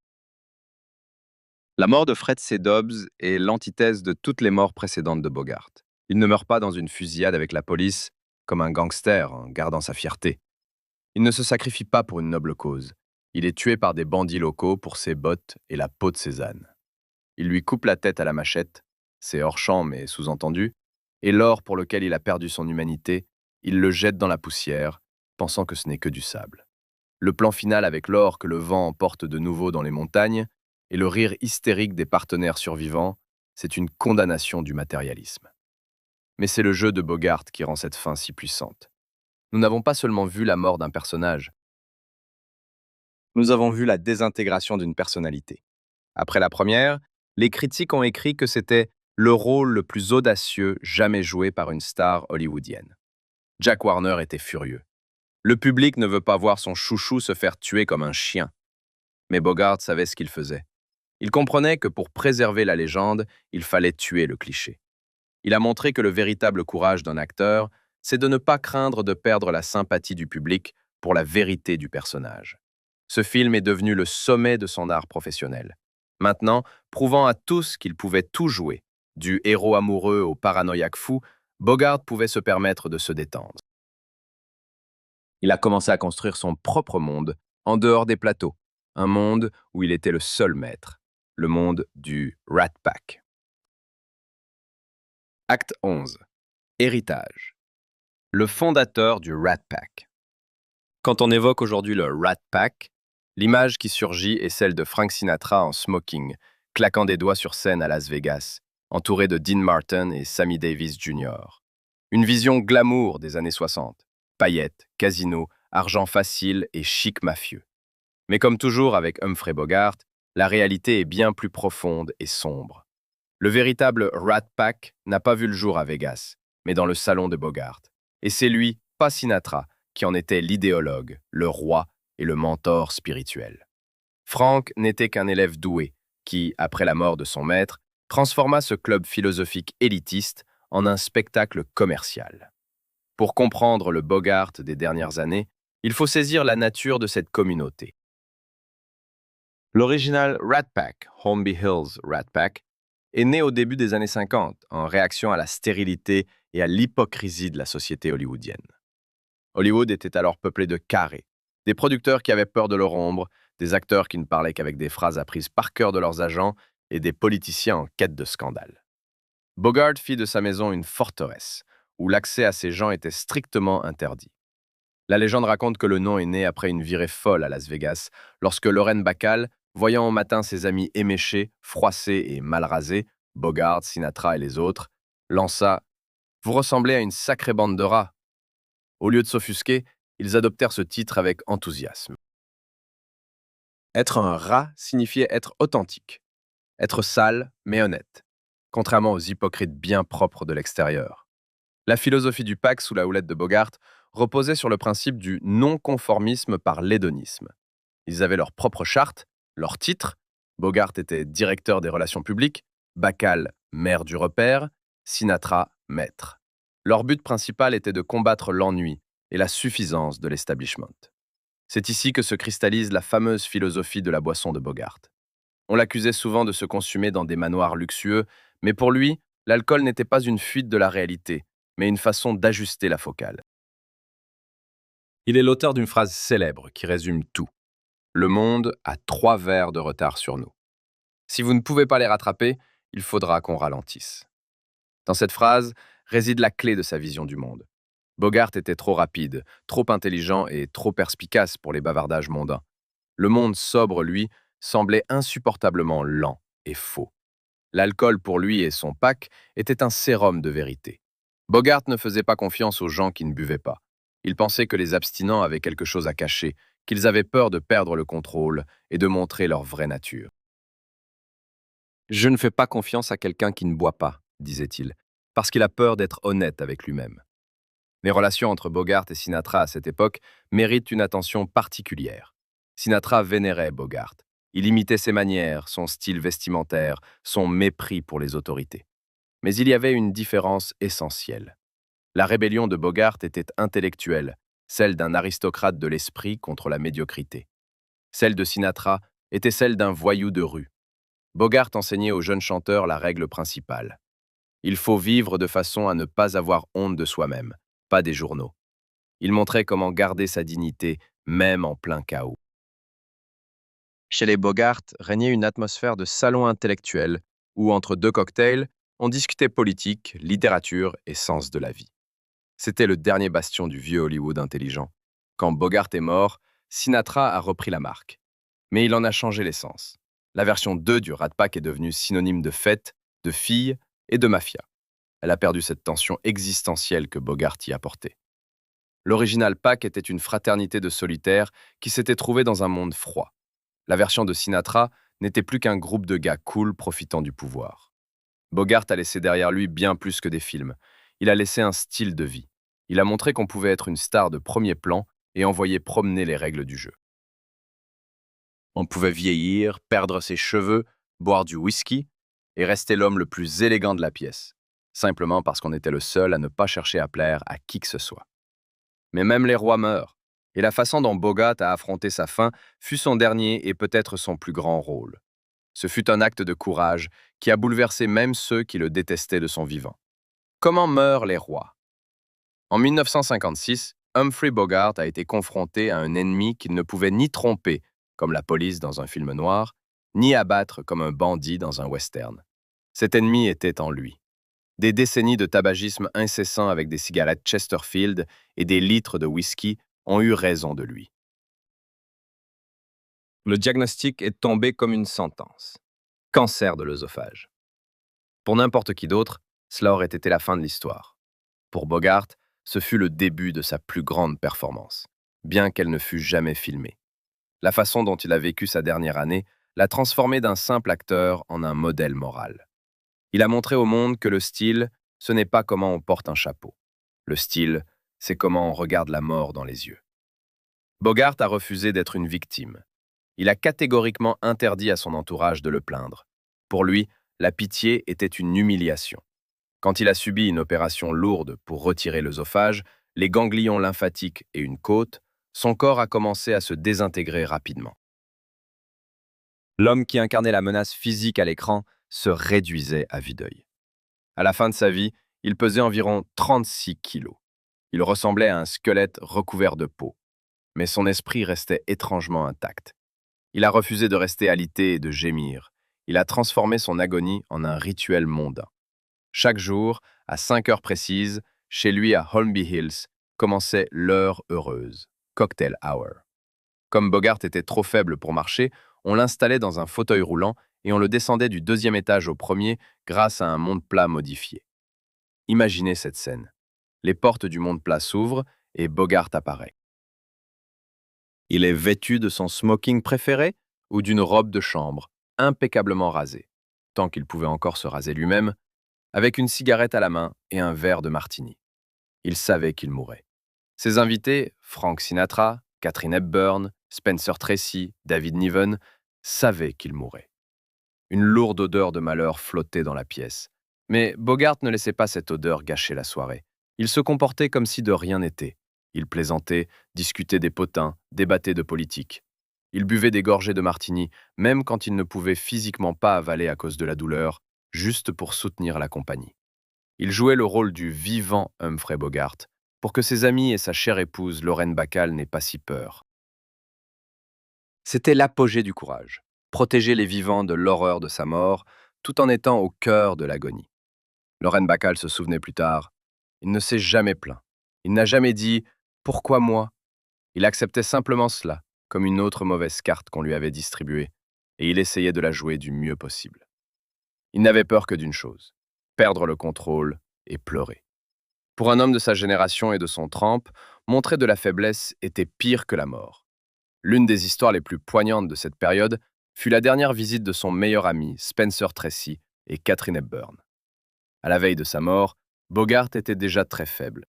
Speaker 1: La mort de Fred C. Dobbs est l'antithèse de toutes les morts précédentes de Bogart. Il ne meurt pas dans une fusillade avec la police, comme un gangster en gardant sa fierté. Il ne se sacrifie pas pour une noble cause. Il est tué par des bandits locaux pour ses bottes et la peau de ses ânes. Il lui coupe la tête à la machette, c'est hors champ mais sous-entendu, et l'or pour lequel il a perdu son humanité, il le jette dans la poussière, pensant que ce n'est que du sable. Le plan final avec l'or que le vent emporte de nouveau dans les montagnes et le rire hystérique des partenaires survivants, c'est une condamnation du matérialisme. Mais c'est le jeu de Bogart qui rend cette fin si puissante. Nous n'avons pas seulement vu la mort d'un personnage, nous avons vu la désintégration d'une personnalité. Après la première, les critiques ont écrit que c'était le rôle le plus audacieux jamais joué par une star hollywoodienne. Jack Warner était furieux. Le public ne veut pas voir son chouchou se faire tuer comme un chien. Mais Bogart savait ce qu'il faisait. Il comprenait que pour préserver la légende, il fallait tuer le cliché. Il a montré que le véritable courage d'un acteur, c'est de ne pas craindre de perdre la sympathie du public pour la vérité du personnage. Ce film est devenu le sommet de son art professionnel. Maintenant, prouvant à tous qu'il pouvait tout jouer, du héros amoureux au paranoïaque fou, Bogart pouvait se permettre de se détendre. Il a commencé à construire son propre monde, en dehors des plateaux, un monde où il était le seul maître, le monde du Rat Pack. Acte 11. Héritage. Le fondateur du Rat Pack. Quand on évoque aujourd'hui le Rat Pack, l'image qui surgit est celle de Frank Sinatra en smoking, claquant des doigts sur scène à Las Vegas, entouré de Dean Martin et Sammy Davis Jr. Une vision glamour des années 60, paillettes, casinos, argent facile et chic mafieux. Mais comme toujours avec Humphrey Bogart, la réalité est bien plus profonde et sombre. Le véritable Rat Pack n'a pas vu le jour à Vegas, mais dans le salon de Bogart. Et c'est lui, pas Sinatra, qui en était l'idéologue, le roi et le mentor spirituel. Frank n'était qu'un élève doué qui, après la mort de son maître, transforma ce club philosophique élitiste en un spectacle commercial. Pour comprendre le Bogart des dernières années, il faut saisir la nature de cette communauté. L'original Rat Pack, Hornby Hills Rat Pack, est né au début des années 50 en réaction à la stérilité et à l'hypocrisie de la société hollywoodienne. Hollywood était alors peuplé de carrés, des producteurs qui avaient peur de leur ombre, des acteurs qui ne parlaient qu'avec des phrases apprises par cœur de leurs agents et des politiciens en quête de scandale. Bogart fit de sa maison une forteresse, où l'accès à ces gens était strictement interdit. La légende raconte que le nom est né après une virée folle à Las Vegas, lorsque Lorraine Bacall, voyant au matin ses amis éméchés, froissés et mal rasés, Bogart, Sinatra et les autres, lança « Vous ressemblez à une sacrée bande de rats ». Au lieu de s'offusquer, ils adoptèrent ce titre avec enthousiasme. Être un rat signifiait être authentique, être sale mais honnête, contrairement aux hypocrites bien propres de l'extérieur. La philosophie du pack sous la houlette de Bogart reposait sur le principe du non-conformisme par l'hédonisme. Ils avaient leur propre charte, leur titre. Bogart était directeur des relations publiques, Bacall, maire du repère, Sinatra, maître. Leur but principal était de combattre l'ennui et la suffisance de l'establishment. C'est ici que se cristallise la fameuse philosophie de la boisson de Bogart. On l'accusait souvent de se consumer dans des manoirs luxueux, mais pour lui, l'alcool n'était pas une fuite de la réalité, mais une façon d'ajuster la focale. Il est l'auteur d'une phrase célèbre qui résume tout. Le monde a 3 verres de retard sur nous. Si vous ne pouvez pas les rattraper, il faudra qu'on ralentisse. Dans cette phrase réside la clé de sa vision du monde. Bogart était trop rapide, trop intelligent et trop perspicace pour les bavardages mondains. Le monde sobre, lui, semblait insupportablement lent et faux. L'alcool pour lui et son pack était un sérum de vérité. Bogart ne faisait pas confiance aux gens qui ne buvaient pas. Il pensait que les abstinents avaient quelque chose à cacher, qu'ils avaient peur de perdre le contrôle et de montrer leur vraie nature. Je ne fais pas confiance à quelqu'un qui ne boit pas, disait-il, parce qu'il a peur d'être honnête avec lui-même. Les relations entre Bogart et Sinatra à cette époque méritent une attention particulière. Sinatra vénérait Bogart. Il imitait ses manières, son style vestimentaire, son mépris pour les autorités. Mais il y avait une différence essentielle. La rébellion de Bogart était intellectuelle, celle d'un aristocrate de l'esprit contre la médiocrité. Celle de Sinatra était celle d'un voyou de rue. Bogart enseignait aux jeunes chanteurs la règle principale. Il faut vivre de façon à ne pas avoir honte de soi-même, pas des journaux. Il montrait comment garder sa dignité, même en plein chaos. Chez les Bogart régnait une atmosphère de salon intellectuel où, entre 2 cocktails, on discutait politique, littérature et sens de la vie. C'était le dernier bastion du vieux Hollywood intelligent. Quand Bogart est mort, Sinatra a repris la marque. Mais il en a changé l'essence. La version 2 du Rat Pack est devenue synonyme de fête, de filles et de mafia. Elle a perdu cette tension existentielle que Bogart y apportait. L'original Pack était une fraternité de solitaires qui s'étaient trouvés dans un monde froid. La version de Sinatra n'était plus qu'un groupe de gars cool profitant du pouvoir. Bogart a laissé derrière lui bien plus que des films. Il a laissé un style de vie. Il a montré qu'on pouvait être une star de premier plan et envoyer promener les règles du jeu. On pouvait vieillir, perdre ses cheveux, boire du whisky et rester l'homme le plus élégant de la pièce, simplement parce qu'on était le seul à ne pas chercher à plaire à qui que ce soit. Mais même les rois meurent, et la façon dont Bogart a affronté sa fin fut son dernier et peut-être son plus grand rôle. Ce fut un acte de courage qui a bouleversé même ceux qui le détestaient de son vivant. Comment meurent les rois? En 1956, Humphrey Bogart a été confronté à un ennemi qu'il ne pouvait ni tromper, comme la police dans un film noir, ni abattre comme un bandit dans un western. Cet ennemi était en lui. Des décennies de tabagisme incessant avec des cigarettes Chesterfield et des litres de whisky ont eu raison de lui. Le diagnostic est tombé comme une sentence. Cancer de l'œsophage. Pour n'importe qui d'autre, cela aurait été la fin de l'histoire. Pour Bogart, ce fut le début de sa plus grande performance, bien qu'elle ne fût jamais filmée. La façon dont il a vécu sa dernière année l'a transformé d'un simple acteur en un modèle moral. Il a montré au monde que le style, ce n'est pas comment on porte un chapeau. Le style, c'est comment on regarde la mort dans les yeux. Bogart a refusé d'être une victime. Il a catégoriquement interdit à son entourage de le plaindre. Pour lui, la pitié était une humiliation. Quand il a subi une opération lourde pour retirer l'œsophage, les ganglions lymphatiques et une côte, son corps a commencé à se désintégrer rapidement. L'homme qui incarnait la menace physique à l'écran se réduisait à vue d'œil. À la fin de sa vie, il pesait environ 36 kilos. Il ressemblait à un squelette recouvert de peau. Mais son esprit restait étrangement intact. Il a refusé de rester alité et de gémir. Il a transformé son agonie en un rituel mondain. Chaque jour, à 5 heures précises, chez lui à Holmby Hills, commençait l'heure heureuse, cocktail hour. Comme Bogart était trop faible pour marcher, on l'installait dans un fauteuil roulant et on le descendait du 2e étage au 1er grâce à un monte-plat modifié. Imaginez cette scène. Les portes du monte-plat s'ouvrent et Bogart apparaît. Il est vêtu de son smoking préféré ou d'une robe de chambre, impeccablement rasée, tant qu'il pouvait encore se raser lui-même, avec une cigarette à la main et un verre de martini. Il savait qu'il mourrait. Ses invités, Frank Sinatra, Katharine Hepburn, Spencer Tracy, David Niven, savaient qu'il mourrait. Une lourde odeur de malheur flottait dans la pièce. Mais Bogart ne laissait pas cette odeur gâcher la soirée. Il se comportait comme si de rien n'était. Il plaisantait, discutait des potins, débattait de politique. Il buvait des gorgées de martini, même quand il ne pouvait physiquement pas avaler à cause de la douleur, juste pour soutenir la compagnie. Il jouait le rôle du vivant Humphrey Bogart, pour que ses amis et sa chère épouse Lorraine Bacall n'aient pas si peur. C'était l'apogée du courage, protéger les vivants de l'horreur de sa mort, tout en étant au cœur de l'agonie. Lorraine Bacall se souvenait plus tard, il ne s'est jamais plaint. Il n'a jamais dit «Pourquoi moi?» Il acceptait simplement cela, comme une autre mauvaise carte qu'on lui avait distribuée, et il essayait de la jouer du mieux possible. Il n'avait peur que d'une chose, perdre le contrôle et pleurer. Pour un homme de sa génération et de son trempe, montrer de la faiblesse était pire que la mort. L'une des histoires les plus poignantes de cette période fut la dernière visite de son meilleur ami, Spencer Tracy, et Katharine Hepburn. À la veille de sa mort, Bogart était déjà très faible.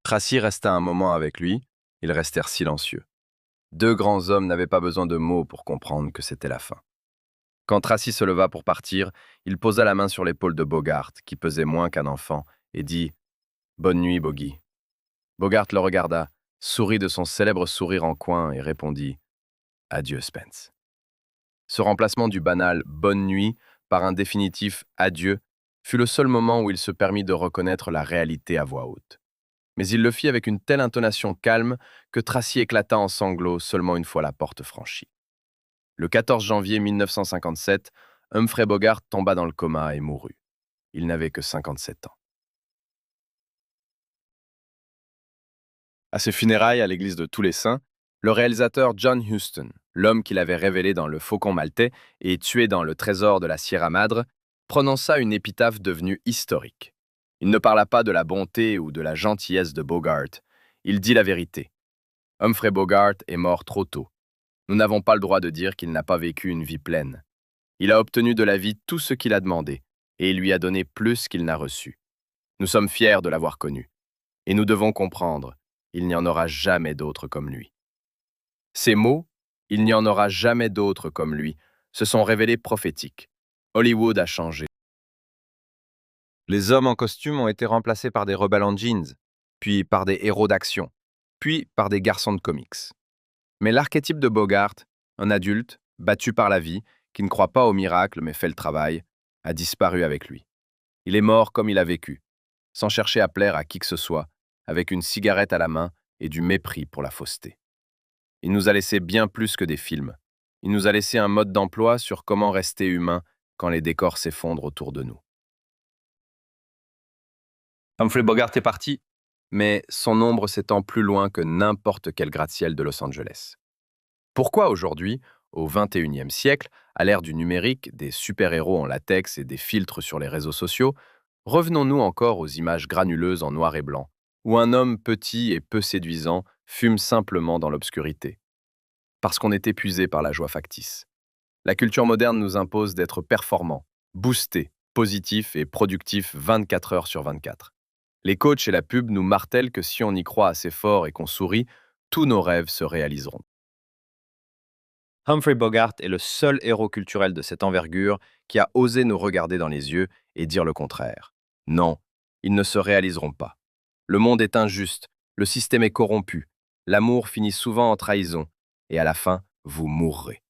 Speaker 1: Tracy resta un moment avec lui, ils restèrent silencieux. Deux grands hommes n'avaient pas besoin de mots pour comprendre que c'était la fin. Quand Tracy se leva pour partir, il posa la main sur l'épaule de Bogart, qui pesait moins qu'un enfant, et dit « Bonne nuit, Boggy ». Bogart le regarda, sourit de son célèbre sourire en coin et répondit « Adieu, Spence ». Ce remplacement du banal «bonne nuit» par un définitif «adieu» fut le seul moment où il se permit de reconnaître la réalité à voix haute. Mais il le fit avec une telle intonation calme que Tracy éclata en sanglots seulement une fois la porte franchie. Le 14 janvier 1957, Humphrey Bogart tomba dans le coma et mourut. Il n'avait que 57 ans. À ses funérailles à l'église de Tous les Saints, le réalisateur John Huston, l'homme qu'il avait révélé dans Le Faucon maltais et tué dans Le Trésor de la Sierra Madre, prononça une épitaphe devenue historique. Il ne parla pas de la bonté ou de la gentillesse de Bogart, il dit la vérité. Humphrey Bogart est mort trop tôt. Nous n'avons pas le droit de dire qu'il n'a pas vécu une vie pleine. Il a obtenu de la vie tout ce qu'il a demandé, et il lui a donné plus qu'il n'a reçu. Nous sommes fiers de l'avoir connu. Et nous devons comprendre, il n'y en aura jamais d'autres comme lui. Ces mots, il n'y en aura jamais d'autres comme lui, se sont révélés prophétiques. Hollywood a changé. Les hommes en costume ont été remplacés par des rebelles en jeans, puis par des héros d'action, puis par des garçons de comics. Mais l'archétype de Bogart, un adulte, battu par la vie, qui ne croit pas au miracle mais fait le travail, a disparu avec lui. Il est mort comme il a vécu, sans chercher à plaire à qui que ce soit, avec une cigarette à la main et du mépris pour la fausseté. Il nous a laissé bien plus que des films. Il nous a laissé un mode d'emploi sur comment rester humain quand les décors s'effondrent autour de nous. Humphrey Bogart est parti, mais son ombre s'étend plus loin que n'importe quel gratte-ciel de Los Angeles. Pourquoi aujourd'hui, au XXIe siècle, à l'ère du numérique, des super-héros en latex et des filtres sur les réseaux sociaux, revenons-nous encore aux images granuleuses en noir et blanc, où un homme petit et peu séduisant fume simplement dans l'obscurité? Parce qu'on est épuisé par la joie factice. La culture moderne nous impose d'être performants, boostés, positifs et productifs 24 heures sur 24. Les coachs et la pub nous martèlent que si on y croit assez fort et qu'on sourit, tous nos rêves se réaliseront. Humphrey Bogart est le seul héros culturel de cette envergure qui a osé nous regarder dans les yeux et dire le contraire. Non, ils ne se réaliseront pas. Le monde est injuste, le système est corrompu, l'amour finit souvent en trahison, et à la fin, vous mourrez.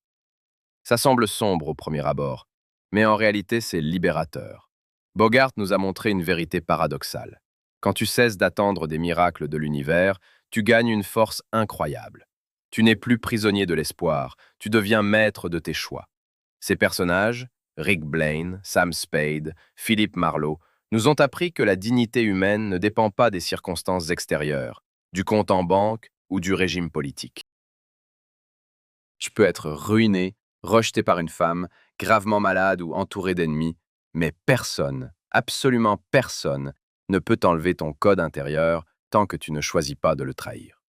Speaker 1: Ça semble sombre au premier abord, mais en réalité c'est libérateur. Bogart nous a montré une vérité paradoxale. Quand tu cesses d'attendre des miracles de l'univers, tu gagnes une force incroyable. Tu n'es plus prisonnier de l'espoir, tu deviens maître de tes choix. Ces personnages, Rick Blaine, Sam Spade, Philip Marlowe, nous ont appris que la dignité humaine ne dépend pas des circonstances extérieures, du compte en banque ou du régime politique. Tu peux être ruiné, rejeté par une femme, gravement malade ou entouré d'ennemis, mais personne, absolument personne, ne peut t'enlever ton code intérieur tant que tu ne choisis pas de le trahir.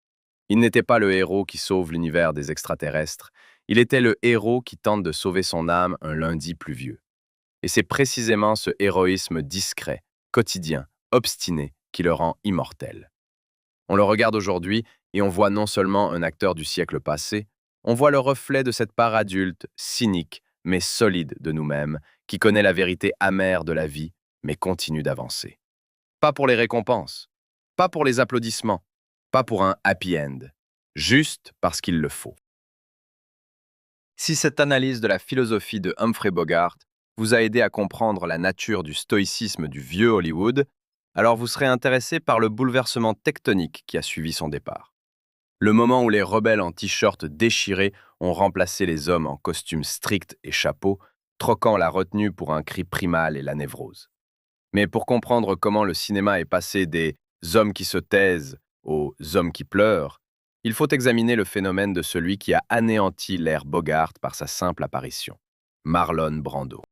Speaker 1: Il n'était pas le héros qui sauve l'univers des extraterrestres, il était le héros qui tente de sauver son âme un lundi pluvieux. Et c'est précisément ce héroïsme discret, quotidien, obstiné, qui le rend immortel. On le regarde aujourd'hui et on voit non seulement un acteur du siècle passé, on voit le reflet de cette part adulte, cynique, mais solide de nous-mêmes, qui connaît la vérité amère de la vie, mais continue d'avancer. Pas pour les récompenses, pas pour les applaudissements, pas pour un happy end, juste parce qu'il le faut. Si cette analyse de la philosophie de Humphrey Bogart vous a aidé à comprendre la nature du stoïcisme du vieux Hollywood, alors vous serez intéressé par le bouleversement tectonique qui a suivi son départ. Le moment où les rebelles en t-shirt déchirés ont remplacé les hommes en costumes stricts et chapeaux, troquant la retenue pour un cri primal et la névrose. Mais pour comprendre comment le cinéma est passé des hommes qui se taisent aux hommes qui pleurent, il faut examiner le phénomène de celui qui a anéanti l'ère Bogart par sa simple apparition, Marlon Brando.